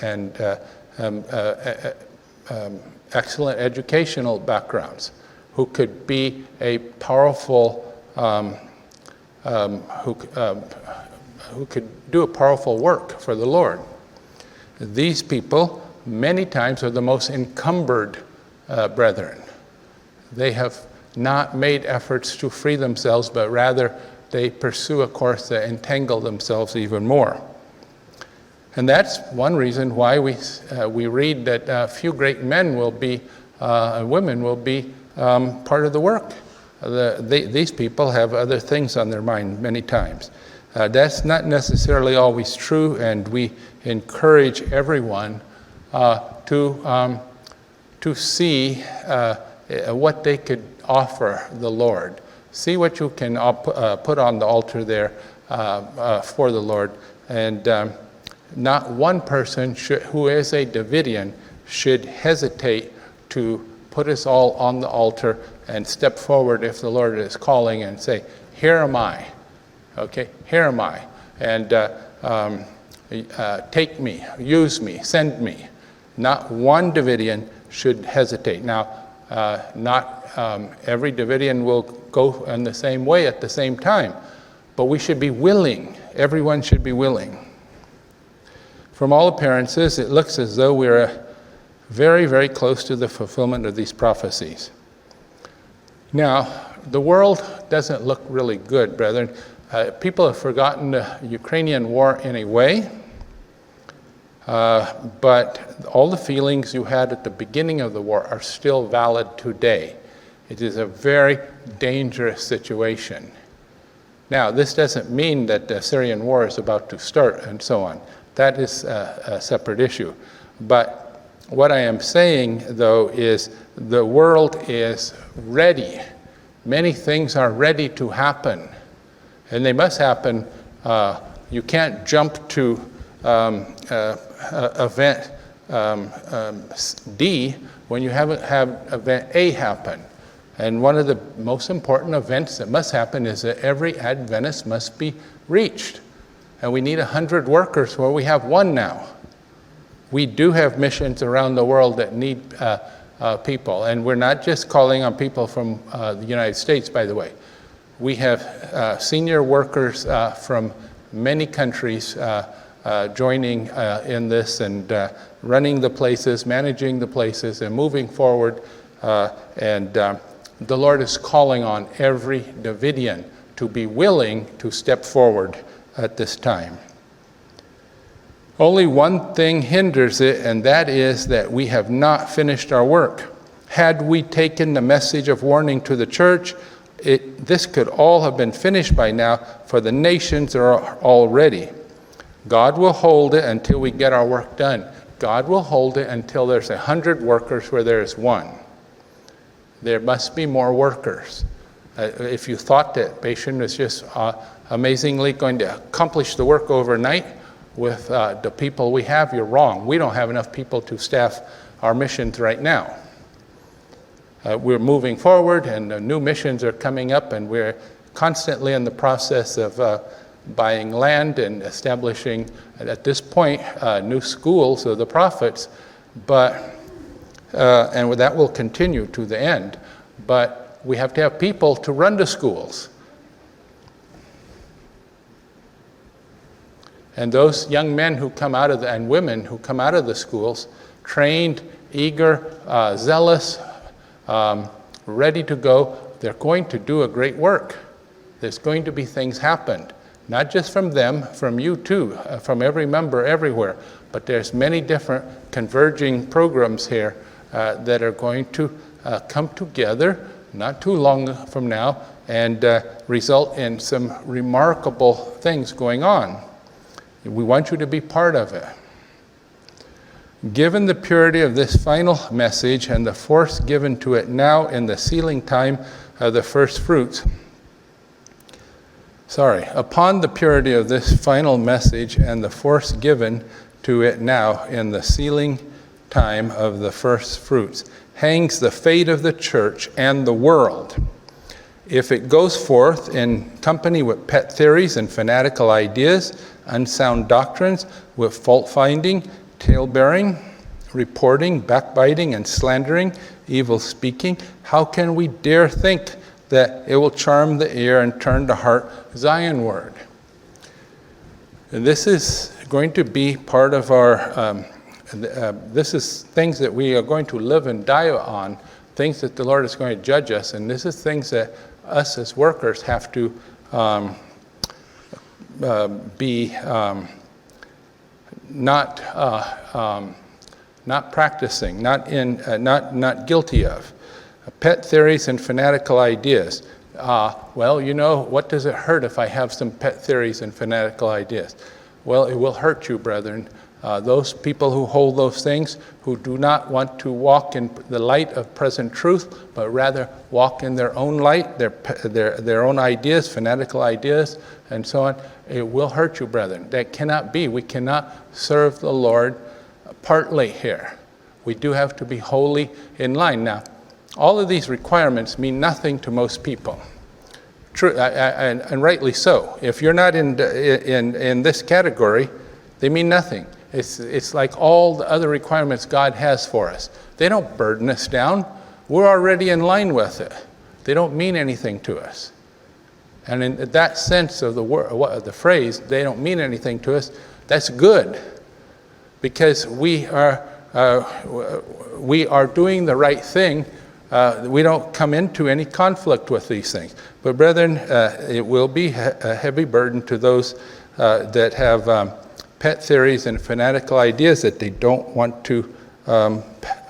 excellent educational backgrounds, who could be a powerful, who could do a powerful work for the Lord. These people many times are the most encumbered brethren. They have not made efforts to free themselves, but rather they pursue a course that entangle themselves even more. And that's one reason why we read that few great men will be, women will be part of the work. These people have other things on their mind many times. That's not necessarily always true, and we encourage everyone to see what they could offer the Lord. See what you can put on the altar there for the Lord. And not one person who is a Davidian should hesitate to put us all on the altar and step forward if the Lord is calling and say, "Here am I." Okay, here am I. And take me, use me, send me. Not one Davidian should hesitate. Now, not every Davidian will go in the same way at the same time, but we should be willing. Everyone should be willing. From all appearances, it looks as though we're very, very close to the fulfillment of these prophecies. Now, the world doesn't look really good, brethren. People have forgotten the Ukrainian war in a way, but all the feelings you had at the beginning of the war are still valid today. It is a very dangerous situation. Now, this doesn't mean that the Syrian war is about to start and so on. That is a separate issue. But what I am saying, though, is the world is ready. Many things are ready to happen. And they must happen. You can't jump to event D when you haven't had event A happen. And one of the most important events that must happen is that every Adventist must be reached. And we need 100 workers where we have one now. We do have missions around the world that need people. And we're not just calling on people from the United States, by the way. We have senior workers from many countries joining in this and running the places, managing the places, and moving forward. And the Lord is calling on every Davidian to be willing to step forward at this time. Only one thing hinders it, and that is that we have not finished our work. Had we taken the message of warning to the church, this could all have been finished by now, for the nations are all ready. God will hold it until we get our work done. God will hold it until there's 100 workers where there is one. There must be more workers. If you thought that Bashan was just amazingly going to accomplish the work overnight with the people we have, you're wrong. We don't have enough people to staff our missions right now. We're moving forward, and new missions are coming up, and we're constantly in the process of buying land and establishing, at this point, new schools of the prophets. But and that will continue to the end. But we have to have people to run the schools. And those young men who come out of and women who come out of the schools, trained, eager, zealous, ready to go, they're going to do a great work. There's going to be things happen. Not just from them, from you too, from every member everywhere. But there's many different converging programs here that are going to come together not too long from now and result in some remarkable things going on. We want you to be part of it. Given the purity of this final message and the force given to it now in the sealing time of the first fruits, upon the purity of this final message and the force given to it now in the sealing time of the first fruits, hangs the fate of the church and the world. If it goes forth in company with pet theories and fanatical ideas, unsound doctrines, with fault-finding, tale-bearing, reporting, backbiting, and slandering, evil speaking, how can we dare think that it will charm the ear and turn the heart Zionward? And this is going to be part of our, this is things that we are going to live and die on, things that the Lord is going to judge us, and this is things that us as workers have to be not practicing, not guilty of. Pet theories and fanatical ideas. Well, you know, what does it hurt if I have some pet theories and fanatical ideas? Well, it will hurt you, brethren. Those people who hold those things, who do not want to walk in the light of present truth, but rather walk in their own light, their own ideas, fanatical ideas, and so on, it will hurt you, brethren. That cannot be. We cannot serve the Lord partly here. We do have to be wholly in line. Now, all of these requirements mean nothing to most people. True, and rightly so. If you're not in this category, they mean nothing. It's like all the other requirements God has for us. They don't burden us down. We're already in line with it. They don't mean anything to us. And in that sense of the phrase, they don't mean anything to us, that's good. Because we are doing the right thing. We don't come into any conflict with these things. But brethren, it will be a heavy burden to those that have pet theories and fanatical ideas that they don't want to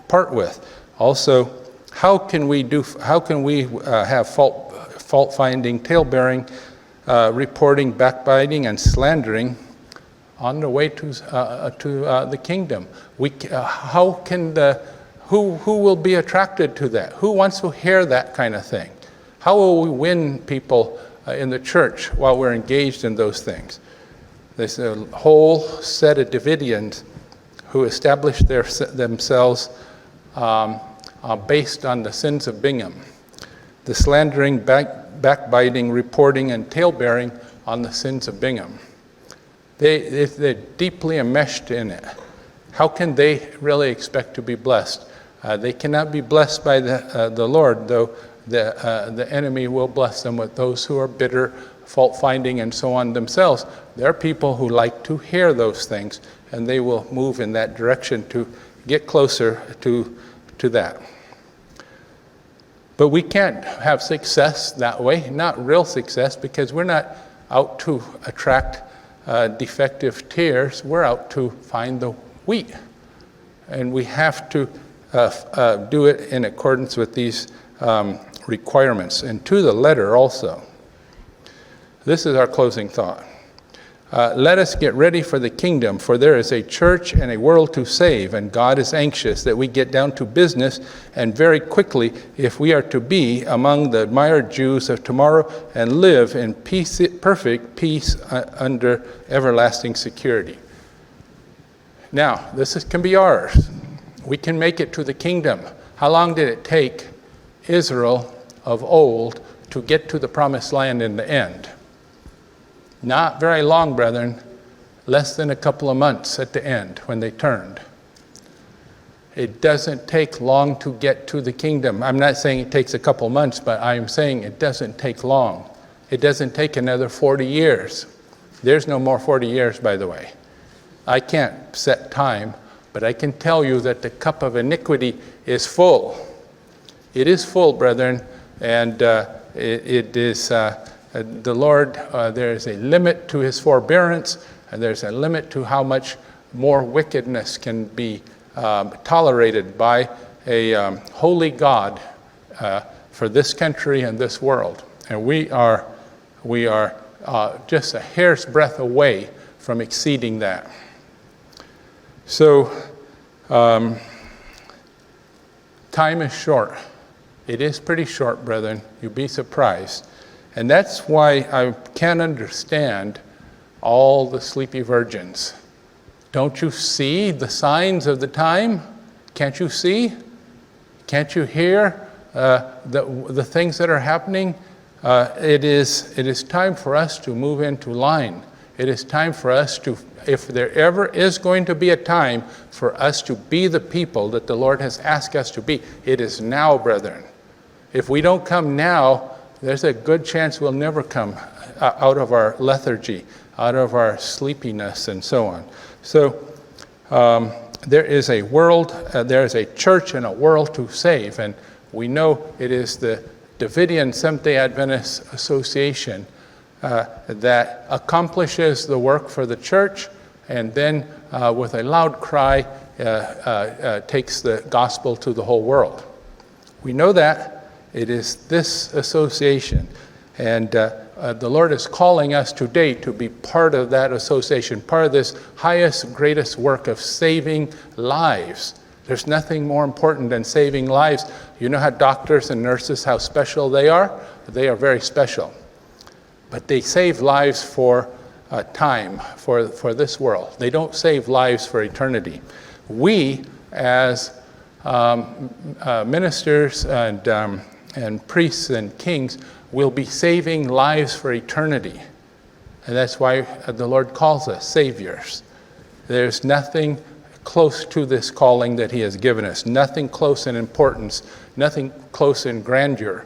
part with. Also, how can we have fault-finding, tale-bearing, reporting, backbiting, and slandering on the way to the kingdom? Who will be attracted to that? Who wants to hear that kind of thing? How will we win people in the church while we're engaged in those things? There's a whole set of Davidians who established themselves based on the sins of Bingham. The slandering, backbiting, reporting, and tale-bearing on the sins of Bingham. They're deeply enmeshed in it. How can they really expect to be blessed? They cannot be blessed by the Lord, though the enemy will bless them with those who are bitter, fault-finding, and so on themselves. There are people who like to hear those things, and they will move in that direction to get closer to that. But we can't have success that way, not real success, because we're not out to attract defective tares. We're out to find the wheat. And we have to do it in accordance with these requirements, and to the letter also. This is our closing thought. Let us get ready for the kingdom, for there is a church and a world to save, and God is anxious that we get down to business, and very quickly, if we are to be among the admired Jews of tomorrow and live in peace, perfect peace under everlasting security. Now, this can be ours. We can make it to the kingdom. How long did it take Israel of old to get to the promised land in the end? Not very long, brethren. Less than a couple of months at the end when they turned. It doesn't take long to get to the kingdom. I'm not saying it takes a couple months, but I'm saying it doesn't take long. It doesn't take another 40 years. There's no more 40 years, by the way. I can't set time, but I can tell you that the cup of iniquity is full. It is full, brethren, and it is The Lord, there is a limit to his forbearance, and there's a limit to how much more wickedness can be tolerated by a holy God for this country and this world. And we are just a hair's breadth away from exceeding that. So, time is short. It is pretty short, brethren. You'd be surprised. And that's why I can't understand all the sleepy virgins. Don't you see the signs of the time? Can't you see? Can't you hear the things that are happening? It is time for us to move into line. It is time for us to, if there ever is going to be a time for us to be the people that the Lord has asked us to be, it is now, brethren. If we don't come now, there's a good chance we'll never come out of our lethargy, out of our sleepiness, and so on. So there is a world, there is a church and a world to save, and we know it is the Davidian Seventh-day Adventist Association that accomplishes the work for the church, and then with a loud cry takes the gospel to the whole world. We know that. It is this association, and the Lord is calling us today to be part of that association, part of this highest, greatest work of saving lives. There's nothing more important than saving lives. You know how doctors and nurses, how special they are? They are very special. But they save lives for time, for this world. They don't save lives for eternity. We, as ministers and priests and kings, will be saving lives for eternity. And that's why the Lord calls us saviors. There's nothing close to this calling that he has given us. Nothing close in importance, nothing close in grandeur.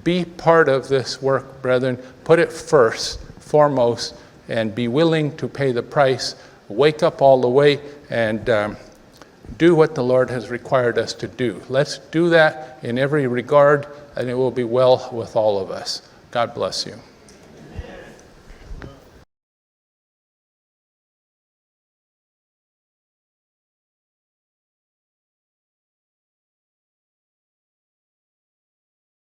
Be part of this work, brethren. Put it first, foremost, and be willing to pay the price. Wake up all the way and do what the Lord has required us to do. Let's do that in every regard, and it will be well with all of us. God bless you.